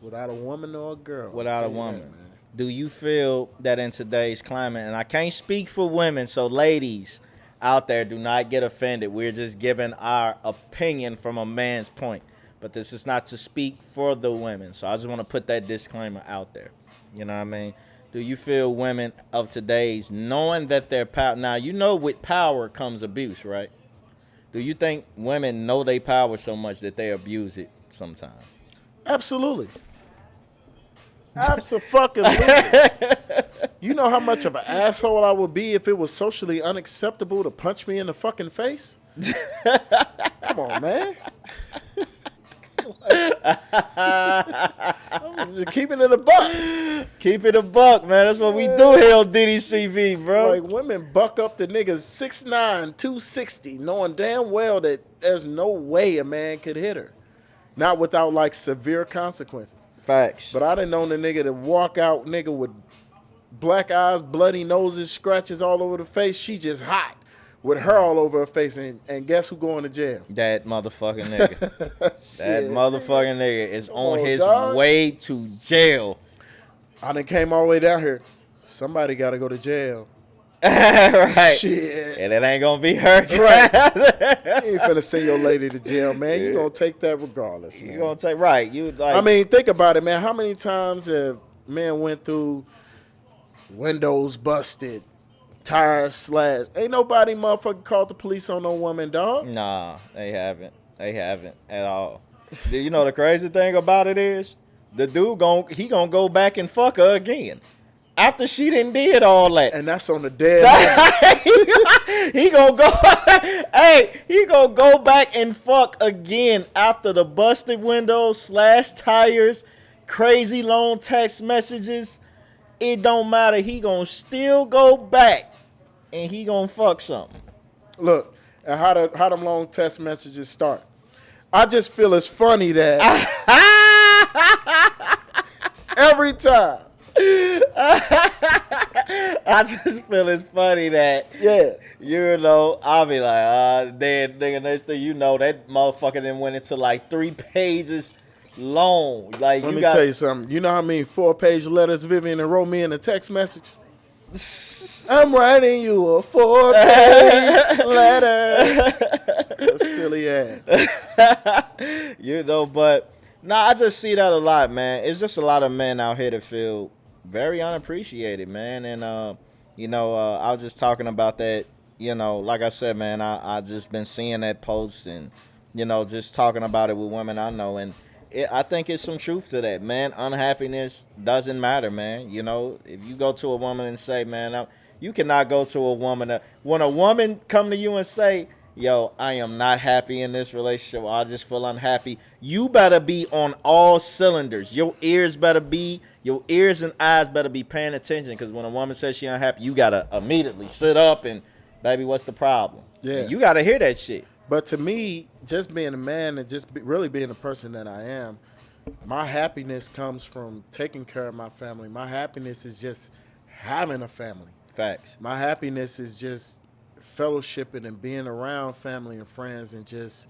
without a woman or a girl. Without a woman. Do you feel that in today's climate, and I can't speak for women, so ladies out there, do not get offended. We're just giving our opinion from a man's point. but this is not to speak for the women. So I just want to put that disclaimer out there. You know what I mean? Do you feel women of today's, knowing that they're power? Now, you know with power comes abuse, right? Do you think women know they power so much that they abuse it sometimes? Absolutely. Absolutely. You know how much of an asshole I would be if it was socially unacceptable to punch me in the fucking face? Come on, man. I'm just keeping it a buck. Keep it a buck, man. That's what we do here on DDCB, bro. Like, women buck up to niggas 6'9", 260, knowing damn well that there's no way a man could hit her. Not without, like, severe consequences. Facts. But I done known the nigga to walk out, nigga, with black eyes, bloody noses, scratches all over the face. She just hot with her all over her face. And guess who going to jail? That motherfucking nigga. That Shit, motherfucking nigga is on his dog. way to jail. I done came all the way down here. Somebody got to go to jail. Right. Shit. And it ain't gonna be her. Right. You ain't finna send your lady to jail, man. You gonna take that regardless, man. You gonna take right. You like. I mean, think about it, man. How many times have men went through windows busted, tires slashed? Ain't nobody motherfucking called the police on no woman, dog. Nah, they haven't. They haven't at all. You know the crazy thing about it is, the dude gonna go back and fuck her again after she done did all that. And that's on the dead man. He gonna go. Hey, he gonna go back and fuck again after the busted windows, slashed tires, crazy long text messages. It don't matter. He gonna still go back and he gonna fuck something. Look, and how them long text messages start. I just feel it's funny that every time. I just feel it's funny that, Yeah. you know, I'll be like, then nigga, next thing you know, that motherfucker then went into like 3 pages long. Like, Let me tell you something. You know how many 4-page letters Vivian wrote me in a text message? I'm writing you a 4-page letter. Silly ass. You know, but nah, I just see that a lot, man. It's just a lot of men out here that feel very unappreciated, man. And you know, I was just talking about that. You know, like I said, man, I just been seeing that post and, you know, just talking about it with women I know, and I think it's some truth to that, man. Unhappiness doesn't matter, man. You know, if you go to a woman and say, man, you cannot go to a woman. When a woman come to you and say, yo, I am not happy in this relationship, or I just feel unhappy, you better be on all cylinders. Your ears and eyes better be paying attention, because when a woman says she unhappy, you got to immediately sit up and, baby, what's the problem? Yeah. You got to hear that shit. But to me, just being a man and really being the person that I am, my happiness comes from taking care of my family. My happiness is just having a family. Facts. My happiness is just fellowshipping and being around family and friends and just,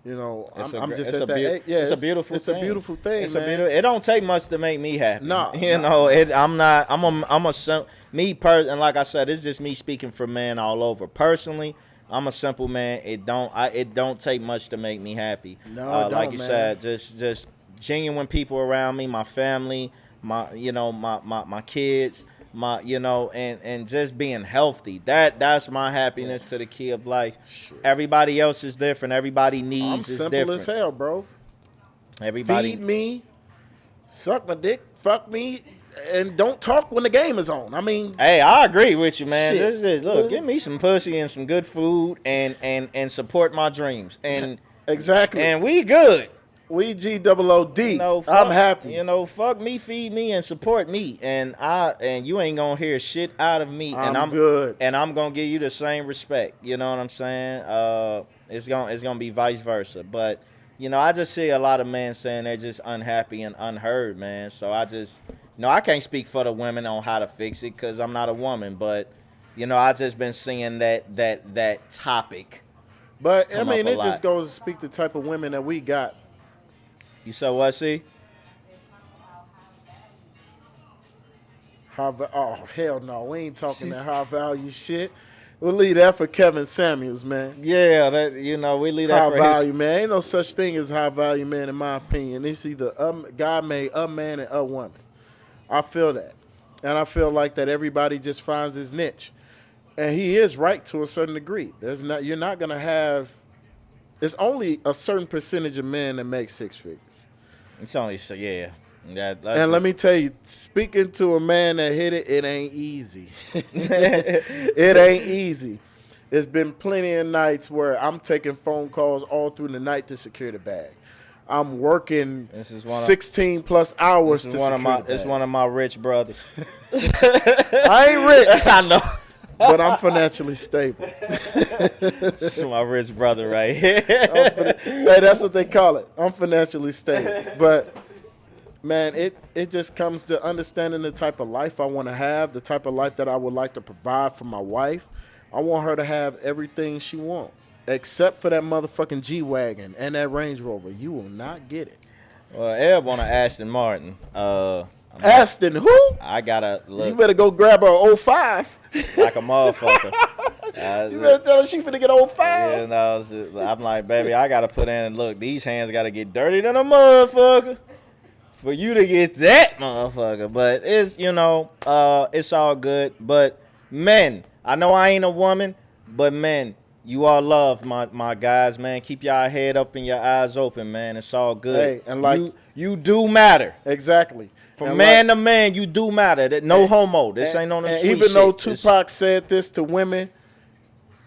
you know, I'm just at that age. Yeah, it's a beautiful thing. It's a beautiful thing, It's man. a beautiful. It don't take much to make me happy. No, you know, I'm like I said, it's just me speaking for men all over. Personally, I'm a simple man. It don't take much to make me happy. No, it don't, like you man. said, just genuine people around me, my family, my kids, and just being healthy. That's my happiness to the key of life. Sure. Everybody else is different. Everybody I'm needs is simple different. as hell, bro. Everybody Feed me, suck my dick, fuck me, and don't talk when the game is on. I mean, Hey, I agree with you, man. Shit. Look, give me some pussy and some good food and support my dreams. And exactly. and we good. We GOOD. You know, I'm happy. You know, fuck me, feed me, and support me. And you ain't gonna hear shit out of me. And I'm good. And I'm gonna give you the same respect. You know what I'm saying? It's gonna be vice versa. But you know, I just see a lot of men saying they're just unhappy and unheard, man. So I just, I can't speak for the women on how to fix it because I'm not a woman. But I just been seeing that topic. But I come mean, up a it just lot. goes to speak the type of women that we got. You saw what? See? Oh hell no, we ain't talking that high value shit. We'll leave that for Kevin Samuels, man. Yeah, that we leave that High for value, man. Ain't no such thing as high value, man, in my opinion. It's either God made a man and a woman. I feel that. And I feel like that everybody just finds his niche. And he is right to a certain degree. You're not going to have, it's only a certain percentage of men that make six figures. It's only so yeah. And let me tell you, speaking to a man that hit it, it ain't easy. It ain't easy. There's been plenty of nights where I'm taking phone calls all through the night to secure the bag. I'm working 16 plus hours to secure the bag. It's one of my rich brothers. I ain't rich. I know. But I'm financially stable. This is my rich brother right here. Hey, that's what they call it. I'm financially stable. But man, it just comes to understanding the type of life I want to have, the type of life that I would like to provide for my wife. I want her to have everything she wants, except for that motherfucking G-Wagon and that Range Rover. You will not get it. Well, Ed want an Aston Martin. Aston who? I gotta look. You better go grab her 05. Like a motherfucker. You better tell her she finna get 05. Yeah, no, I'm like, baby, I gotta put in, look, these hands gotta get dirty than a motherfucker for you to get that motherfucker. But it's, it's all good. But men, I know I ain't a woman, but men, you all love my guys, man. Keep y'all head up and your eyes open, man. It's all good. Hey, and like you do matter. Exactly. From man to man, you do matter. That no homo. This ain't on the sweet shit. Even though Tupac said this to women,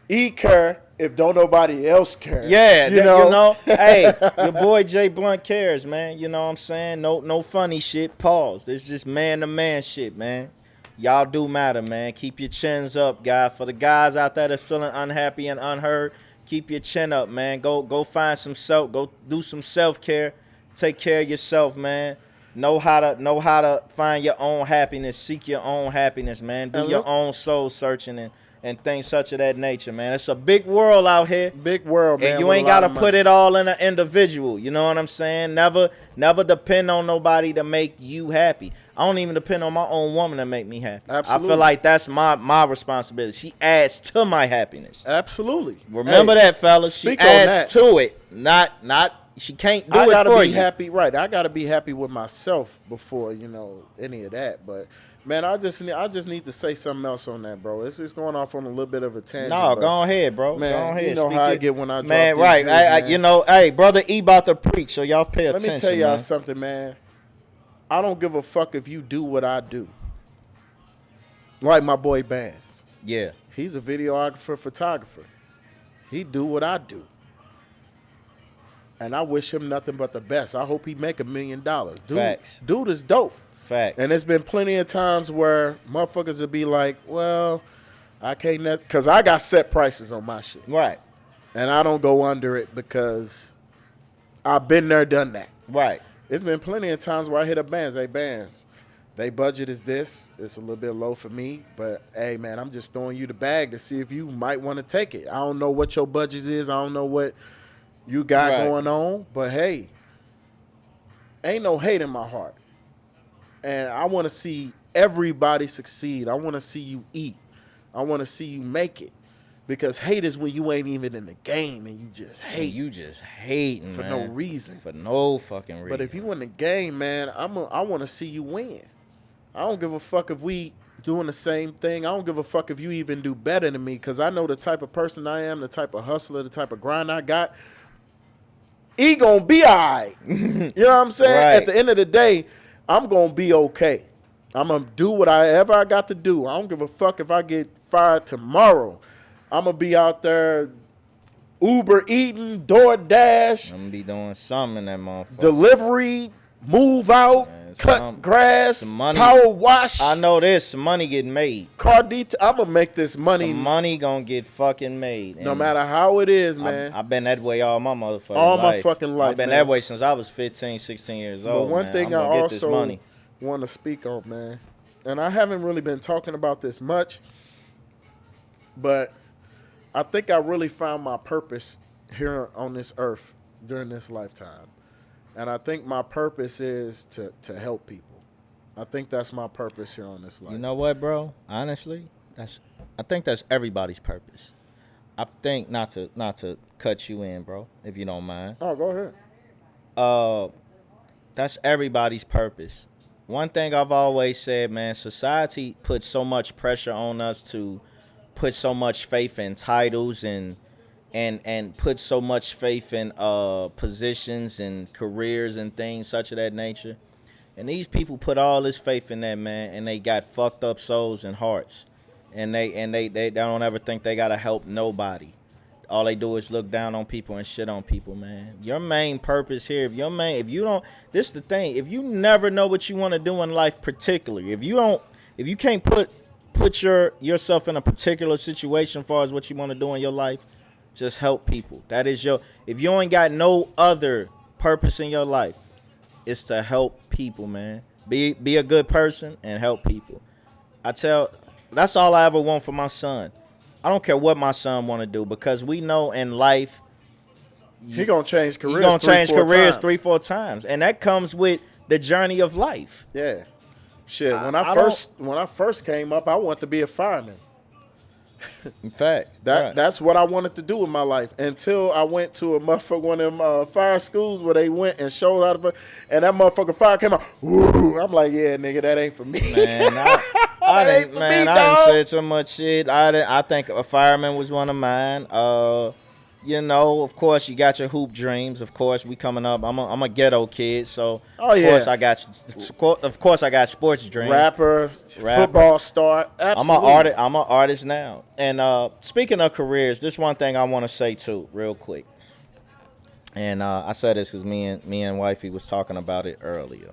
he care if don't nobody else care. Yeah, you know. Hey, your boy Jay Blunt cares, man. You know what I'm saying? No funny shit. Pause. It's just man to man shit, man. Y'all do matter, man. Keep your chins up, guys. For the guys out there that's feeling unhappy and unheard, keep your chin up, man. Go find some go do some self-care. Take care of yourself, man. Know how to find your own happiness. Seek your own happiness, man. Do your own soul searching and things such of that nature, man. It's a big world out here. Big world, man. And you ain't got to put it all in an individual. You know what I'm saying? Never depend on nobody to make you happy. I don't even depend on my own woman to make me happy. Absolutely. I feel like that's my responsibility. She adds to my happiness. Absolutely. Remember that, fellas. She adds to it. Not she can't do it for you. I gotta be happy, right? I gotta be happy with myself before any of that. But man, I just need to say something else on that, bro. It's going off on a little bit of a tangent. No, go ahead, bro. Man, go ahead. You know how I get when I drop man, these right? views, Hey, brother E about to preach, so y'all pay attention. Let me tell y'all something, man. I don't give a fuck if you do what I do. Like my boy Bands. Yeah. He's a videographer, photographer. He do what I do. And I wish him nothing but the best. I hope he make $1 million. Facts. Dude is dope. Facts. And there's been plenty of times where motherfuckers will be like, well, I can't, because I got set prices on my shit. Right. And I don't go under it because I've been there, done that. Right. It's been plenty of times where I hit up Bands. Hey, Bands, they budget is this. It's a little bit low for me. But, hey, man, I'm just throwing you the bag to see if you might want to take it. I don't know what your budget is. I don't know what you got going on. But, hey, ain't no hate in my heart. And I want to see everybody succeed. I want to see you eat. I want to see you make it. Because hate is when you ain't even in the game and you just hate. You just hating, for no reason. For no fucking reason. But if you in the game, man, I want to see you win. I don't give a fuck if we doing the same thing. I don't give a fuck if you even do better than me because I know the type of person I am, the type of hustler, the type of grind I got. He gonna be all right. You know what I'm saying? Right. At the end of the day, I'm gonna be okay. I'm gonna do whatever I got to do. I don't give a fuck if I get fired tomorrow. I'm going to be out there Uber eating, DoorDash. I'm going to be doing something in that motherfucker. Delivery, move out, cut grass, power wash. I know this. Some money getting made. Car detail. I'm going to make this money. Some money going to get fucking made. No matter how it is, man. I've been that way all my motherfucking life. All my fucking life, I've been that way since I was 15, 16 years old, But one thing I also want to speak on, man, and I haven't really been talking about this much, but I think I really found my purpose here on this earth during this lifetime. And I think my purpose is to help people. I think that's my purpose here on this life. You know what, bro? Honestly, I think that's everybody's purpose. I think not to cut you in, bro, if you don't mind. Oh, go ahead. That's everybody's purpose. One thing I've always said, man, society puts so much pressure on us to put so much faith in titles and put so much faith in positions and careers and things such of that nature. And these people put all this faith in that, man, and they got fucked up souls and hearts. And they don't ever think they gotta help nobody. All they do is look down on people and shit on people, man. Your main purpose here, if you don't, this is the thing, if you never know what you want to do in life particularly, if you can't put yourself in a particular situation as far as what you want to do in your life, just help people. That is if you ain't got no other purpose in your life, it's to help people, man. Be a good person and help people. That's all I ever want for my son. I don't care what my son want to do, because we know in life He gonna change careers. He gonna change careers 3-4 times, and that comes with the journey of life. Yeah, shit. When I first came up, I wanted to be a fireman. In fact, That's what I wanted to do with my life until I went to one of them fire schools where they went and showed out of it, and that motherfucking fire came out. Woo, I'm like, yeah, nigga, that ain't for me. Man, I didn't say too much shit. I think a fireman was one of mine. You know, of course, you got your hoop dreams. Of course, we coming up. I'm a ghetto kid, so of course I got sports dreams. Rapper, football star. Absolutely. I'm an artist now. And speaking of careers, this one thing I want to say too, real quick. And I said this because me and wifey was talking about it earlier.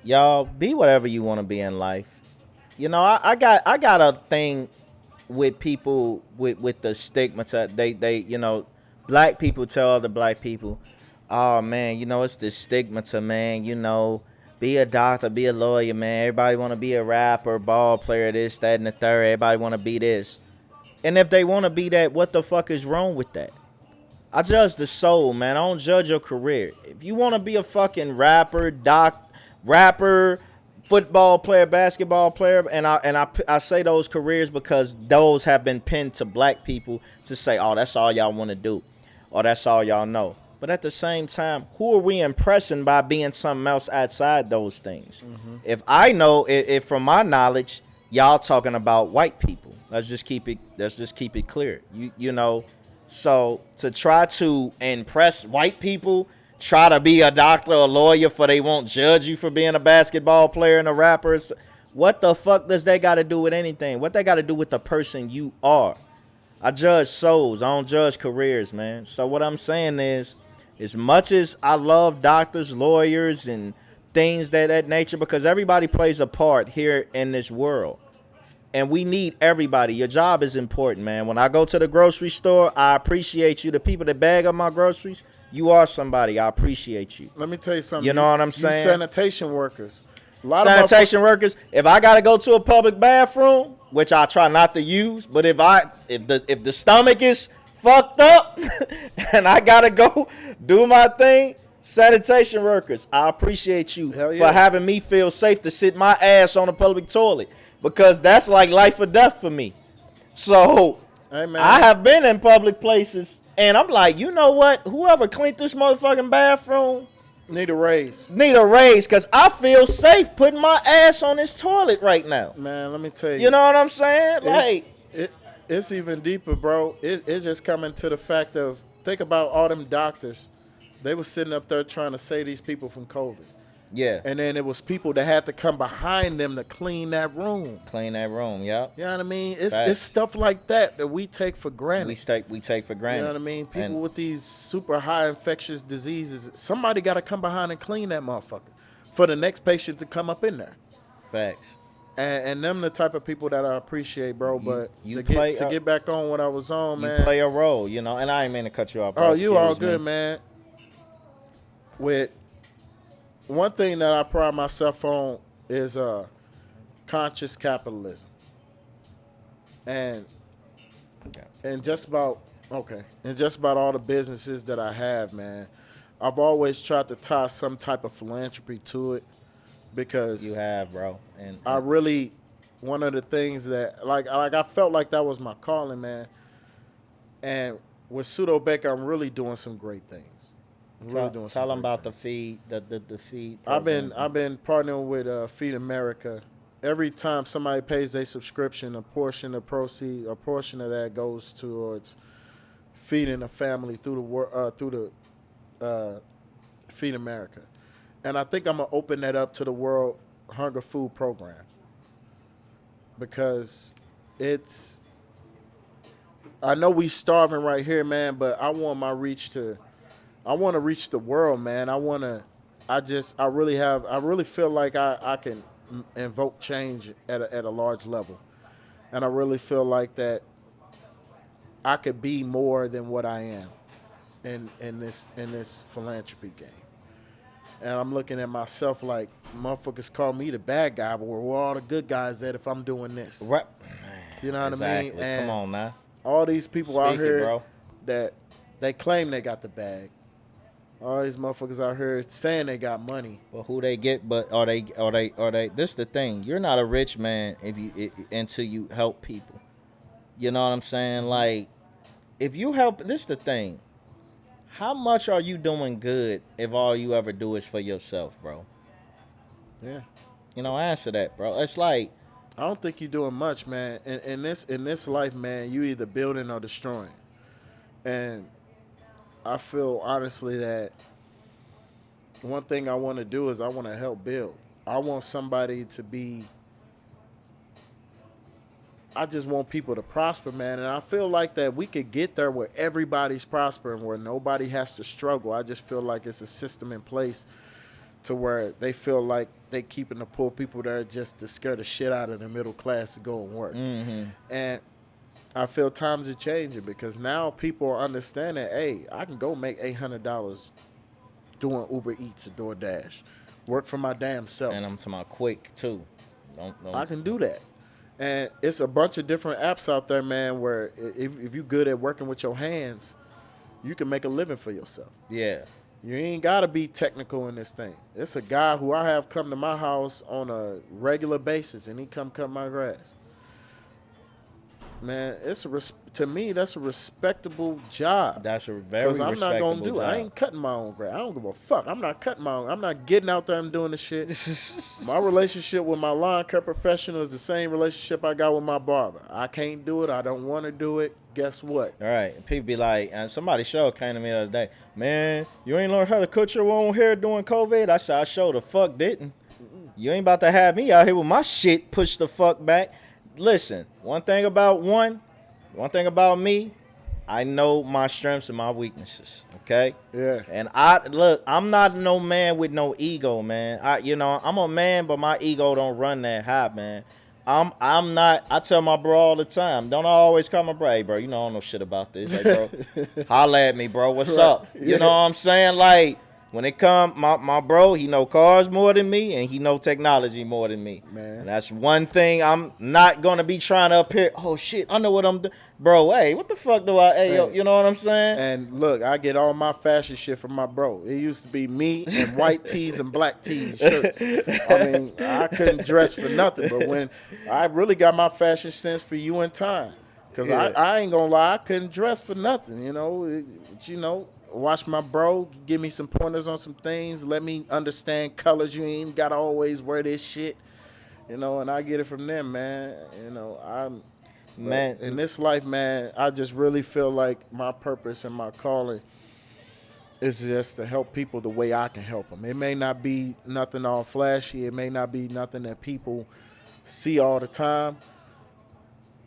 Y'all, be whatever you want to be in life. You know, I got a thing with people with the stigma. They you know, black people tell other black people, oh man, you know, it's the stigma, man, you know, be a doctor, be a lawyer, man. Everybody want to be a rapper, ball player, this, that, and the third. Everybody want to be this. And if they want to be that, what the fuck is wrong with that? I judge the soul, man. I don't judge your career. If you want to be a fucking rapper, football player, basketball player, and I say those careers because those have been pinned to black people to say, oh, that's all y'all want to do, or that's all y'all know. But at the same time, who are we impressing by being something else outside those things? Mm-hmm. If I know, if from my knowledge, y'all talking about white people, let's just keep it clear. You know, so to try to impress white people, try to be a doctor or a lawyer for they won't judge you for being a basketball player and a rapper. What the fuck does that got to do with anything? What they got to do with the person you are? I judge souls. I don't judge careers, man. So what I'm saying is, as much as I love doctors, lawyers, and things that nature, because everybody plays a part here in this world. And we need everybody. Your job is important, man. When I go to the grocery store, I appreciate you. The people that bag up my groceries, you are somebody. I appreciate you. Let me tell you something. You know what I'm saying? Sanitation workers. Sanitation workers. If I gotta go to a public bathroom, which I try not to use, but if the stomach is fucked up and I gotta go do my thing, sanitation workers, I appreciate you for having me feel safe to sit my ass on a public toilet, because that's like life or death for me. So hey, man. I have been in public places and I'm like, you know what? Whoever cleaned this motherfucking bathroom need a raise. Because I feel safe putting my ass on this toilet right now. Man, let me tell you. You know what I'm saying? It's even deeper, bro. It's just coming to the fact of, think about all them doctors. They were sitting up there trying to save these people from COVID. Yeah. And then it was people that had to come behind them to clean that room. Yeah. You know what I mean? It's stuff like that we take for granted. We take for granted. You know what I mean? People with these super high infectious diseases, somebody got to come behind and clean that motherfucker for the next patient to come up in there. Facts. And them the type of people that I appreciate, bro. But to get back on what I was on, man. You play a role, you know, and I ain't mean to cut you off. Bro. Oh, you all good, man. With one thing that I pride myself on is conscious capitalism. And just about all the businesses that I have, man, I've always tried to tie some type of philanthropy to it, because you have, bro. And one of the things that like I felt like that was my calling, man. And with Pseudo Baker, I'm really doing some great things. Tell them about the feed, the feed. I've been partnering with Feed America. Every time somebody pays their subscription, a portion of that goes towards feeding a family through the Feed America. And I think I'm gonna open that up to the World Hunger Food Program because I know we starving right here, man, but I want to reach the world, man. I really feel like I can invoke change at a large level. And I really feel like that I could be more than what I am in this philanthropy game. And I'm looking at myself like motherfuckers call me the bad guy, but where all the good guys at if I'm doing this? Right. You know what exactly. I mean? And come on now. all these people out here bro. that they claim they got the bag. All these motherfuckers out here saying they got money. Well, who they get? But are they? This the thing. You're not a rich man until you help people. You know what I'm saying? Like, if you help, this the thing. How much are you doing good if all you ever do is for yourself, bro? Yeah. You know, answer that, bro. It's like, I don't think you're doing much, man. In this life, man, you either building or destroying. And I feel honestly that one thing I want to do is I want to help build. I want somebody to be. I just want people to prosper, man. And I feel like that we could get there where everybody's prospering, where nobody has to struggle. I just feel like it's a system in place to where they feel like they keeping the poor people there just to scare the shit out of the middle class to go and work. mm-hmm. And I feel times are changing because now people are understanding, hey, I can go make $800 doing Uber Eats or DoorDash. Work for my damn self. And I'm talking about quick, too. I can do that. And it's a bunch of different apps out there, man, where if you're good at working with your hands, you can make a living for yourself. Yeah. You ain't got to be technical in this thing. It's a guy who I have come to my house on a regular basis, and he come cut my grass. Man, to me, that's a respectable job. That's a very respectable job. Because I'm not going to do it. I ain't cutting my own grass. I don't give a fuck. I'm not cutting my own. I'm not getting out there and doing the shit. My relationship with my lawn care professional is the same relationship I got with my barber. I can't do it. I don't want to do it. Guess what? All right. People be like, and somebody came to me the other day, man, you ain't learned how to cut your own hair during COVID? I said, I sure the fuck didn't. You ain't about to have me out here with my shit pushed the fuck back. Listen, one thing about me, I know my strengths and my weaknesses, okay? Yeah. And I'm not no man with no ego, man. I'm a man, but my ego don't run that high, man. I'm not, I tell my bro all the time, don't I always call my bro, hey, bro, you know I don't know shit about this. Like, bro, holla at me, bro, what's up? You know what I'm saying? Like, when it come, my bro, he know cars more than me, and he know technology more than me. Man. And that's one thing I'm not going to be trying to appear, oh, shit, I know what I'm doing. Bro, hey, what the fuck do yo, you know what I'm saying? And look, I get all my fashion shit from my bro. It used to be me and white tees and black tees shirts. I mean, I couldn't dress for nothing. But when I really got my fashion sense for you in time. Because I ain't going to lie, I couldn't dress for nothing, you know. Watch my bro, give me some pointers on some things, let me understand colors. You ain't gotta always wear this shit, and I get it from them, man. Man, in this life, man, I just really feel like my purpose and my calling is just to help people the way I can help them. It may not be nothing all flashy, it may not be nothing that people see all the time,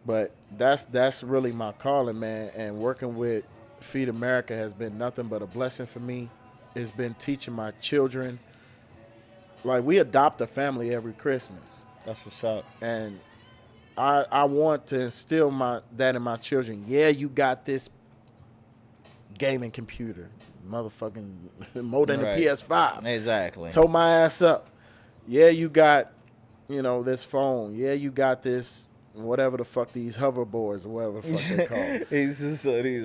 but that's really my calling, man. And working with Feed America has been nothing but a blessing for me. It's been teaching my children. Like, we adopt a family every Christmas. That's what's up. And I want to instill that in my children. Yeah, you got this gaming computer. Motherfucking more than a PS5. Exactly. Told my ass up. Yeah, you got, this phone. Yeah, you got this whatever the fuck these hoverboards or whatever the fuck they call.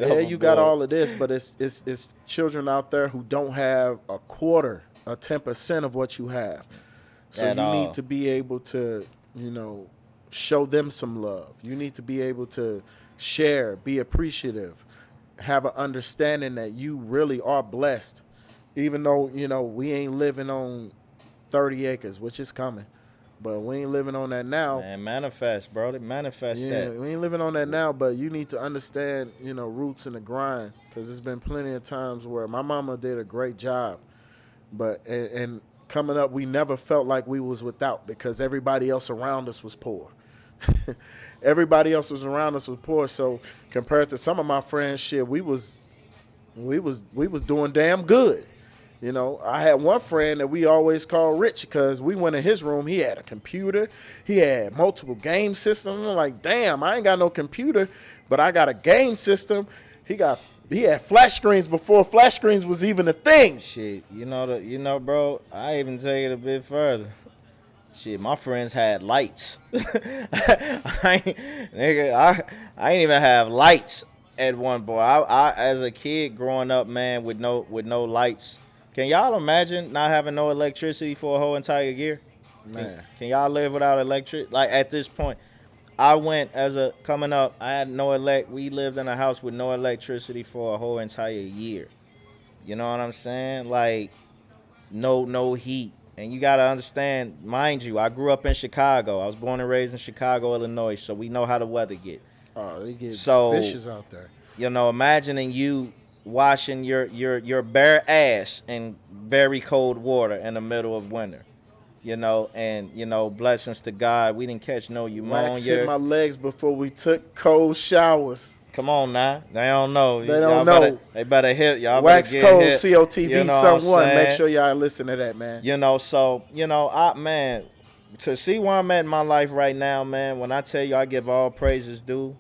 Yeah, you got all of this, but it's children out there who don't have a quarter, 10% of what you have. So you need to be able to, show them some love. You need to be able to share, be appreciative, have an understanding that you really are blessed, even though, you know, we ain't living on 30 acres, which is coming. But we ain't living on that now. Man, manifest, bro. Manifest Yeah, that. we ain't living on that now, but you need to understand, you know, roots in the grind, because there's been plenty of times where my mama did a great job, but and coming up, we never felt like we was without, because everybody else around us was poor. Everybody else was around us was poor, so compared to some of my friends, shit, we was doing damn good. You know, I had one friend that we always called Rich because we went in his room. He had a computer. He had multiple game systems. I'm like, damn, I ain't got no computer, but I got a game system. He had flash screens before flash screens was even a thing. Shit, bro, I even take it a bit further. Shit, my friends had lights. I ain't even have lights at one point. I as a kid growing up, man, with no lights. Can y'all imagine not having no electricity for a whole entire year? Man, Can y'all live without electric? Like at this point, I went coming up. I had no We lived in a house with no electricity for a whole entire year. You know what I'm saying? Like no heat. And you gotta understand, mind you, I grew up in Chicago. I was born and raised in Chicago, Illinois, so we know how the weather get. oh, they get So, vicious out there. You know, imagining you washing your bare ass in very cold water in the middle of winter. You know, and you know, blessings to God, we didn't catch no Wax hit pneumonia. my legs before we took cold showers. Come on now, they don't know. They don't know. They better hit y'all. Wax better get cold hit. COTV You know what I'm someone. Make saying? sure y'all listen to that, man. You know, so, you know, man, to see where I'm at in my life right now, man, when I tell you I give all praises due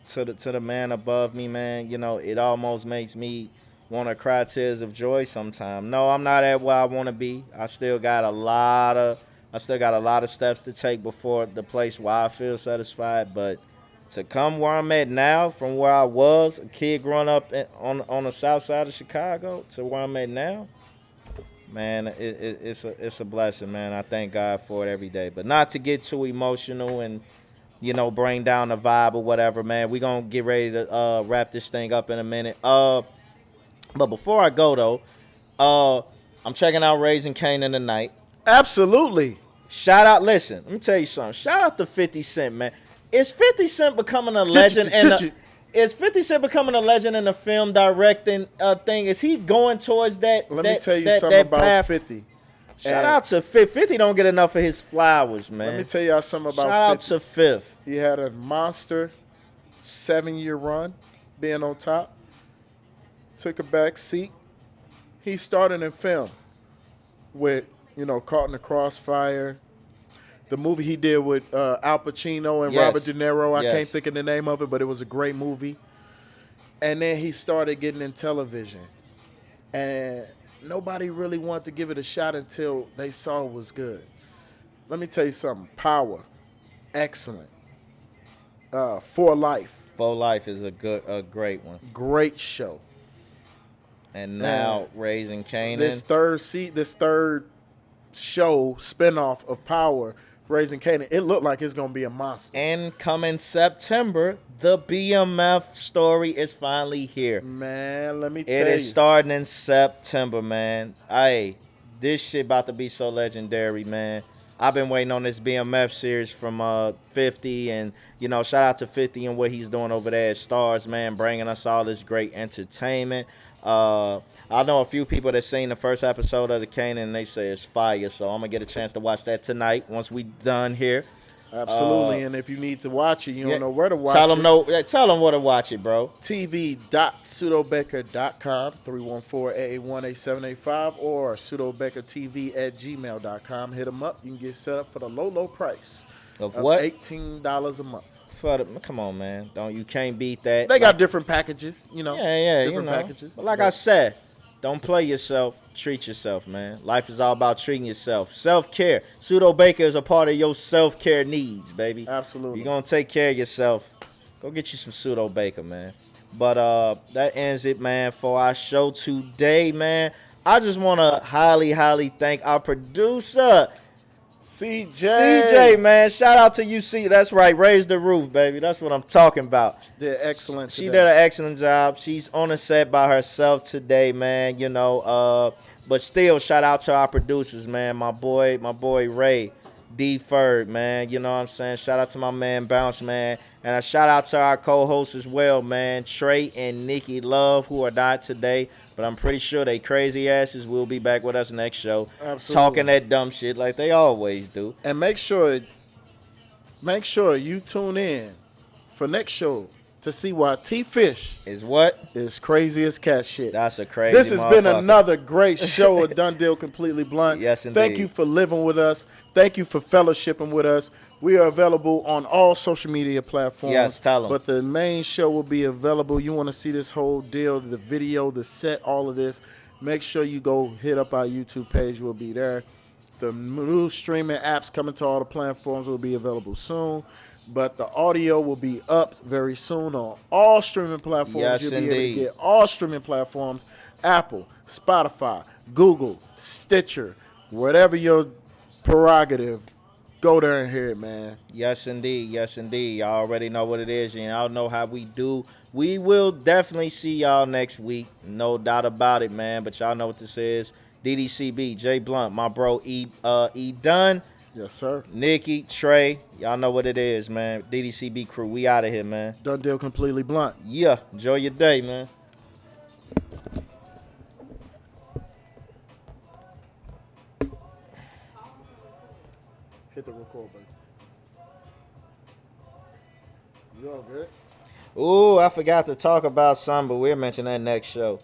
to the man above me, man, you know, it almost makes me want to cry tears of joy sometime. No, I'm not at where I want to be. I still got a lot of steps to take before the place where I feel satisfied, but to come where I'm at now, from where I was, a kid growing up on the south side of Chicago, to where I'm at now, man, it's a blessing, man. I thank God for it every day. But not to get too emotional and, you know, bring down the vibe or whatever, man. We gonna get ready to wrap this thing up in a minute. But before I go though, I'm checking out Raising Canaan tonight. Absolutely. Shout out, listen, let me tell you something. Shout out to 50 Cent, man. Is 50 Cent becoming a legend is 50 Cent becoming a legend in the film directing thing? Is he going towards that? Let me tell you something about path? 50. Shout out to 50 don't get enough of his flowers, man. Let me tell y'all something about Shout 50. out to Fifth. He had a monster 7-year run being on top. Took a back seat. He started in film with, you know, Caught in the Crossfire. The movie he did with Al Pacino and Yes. Robert De Niro. I Yes. can't think of the name of it, but it was a great movie. And then he started getting in television. And nobody really wanted to give it a shot until they saw it was good. Let me tell you something. Power. Excellent. For Life. For Life is a great one. Great show. And now Raising Canaan. This third show spinoff of Power, Raising Canaan, it looked like it's gonna be a monster. And coming September, the BMF story is finally here. Man, let me tell It you. is starting in September, man. Hey, this shit about to be so legendary, man. I've been waiting on this BMF series from 50, and, you know, shout out to 50 and what he's doing over there at Stars, man, bringing us all this great entertainment. I know a few people that seen the first episode of the Canaan, and they say it's fire, so I'm going to get a chance to watch that tonight once we done here. Absolutely, and if you need to watch it, you Yeah, don't know where to watch tell it. Tell them where to watch it, bro. tv.pseudobaker.com, 314-881-8785, or pseudobakertv@gmail.com. Hit them up. You can get set up for the low price Of what? $18 a month. Come on, man. You can't beat that. They got different packages, you know. Yeah, different you know. packages. But like I said, don't play yourself. Treat yourself, man. Life is all about treating yourself. Self-care. Pseudo Baker is a part of your self-care needs, baby. Absolutely. You're going to take care of yourself. Go get you some Pseudo Baker, man. But that ends it, man, for our show today, man. I just want to highly thank our producer, CJ, man. Shout out to you, C. That's right. Raise the roof, baby. That's what I'm talking about. Did excellent She today. did an excellent job. She's on the set by herself today, man. You know, but still, shout out to our producers, man. My boy Ray, D Ferg, man. You know what I'm saying? Shout out to my man Bounce, man. And a shout out to our co-hosts as well, man. Trey and Nikki Love, who are not today. But I'm pretty sure they crazy asses will be back with us next show. Absolutely. Talking that dumb shit like they always do. And make sure you tune in for next show to see why T-Fish Is what? is crazy as cat shit. That's a crazy This has been motherfucker. another great show of Done Deal Completely Blunt. Yes, indeed. Thank you for living with us. Thank you for fellowshipping with us. We are available on all social media platforms. Yes, tell 'em. But the main show will be available. You want to see this whole deal, the video, the set, all of this, make sure you go hit up our YouTube page. We'll be there. The new streaming apps coming to all the platforms will be available soon. But the audio will be up very soon on all streaming platforms. Yes, You'll be indeed. able to get all streaming platforms, Apple, Spotify, Google, Stitcher, whatever your prerogative, go there and hear it, man. Yes, indeed. Yes, indeed. Y'all already know what it is, and y'all know how we do. We will definitely see y'all next week. No doubt about it, man. But y'all know what this is. DDCB, Jay Blunt, my bro E Dunn, Yes, sir. Nikki, Trey. Y'all know what it is, man. DDCB crew, we out of here, man. Done Deal Completely Blunt. Yeah, enjoy your day, man. Hit the record button. You all good? Ooh, I forgot to talk about something, but we'll mention that next show.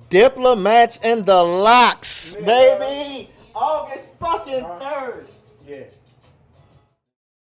Diplomats in the Locks, baby. August fucking 3rd. Yeah.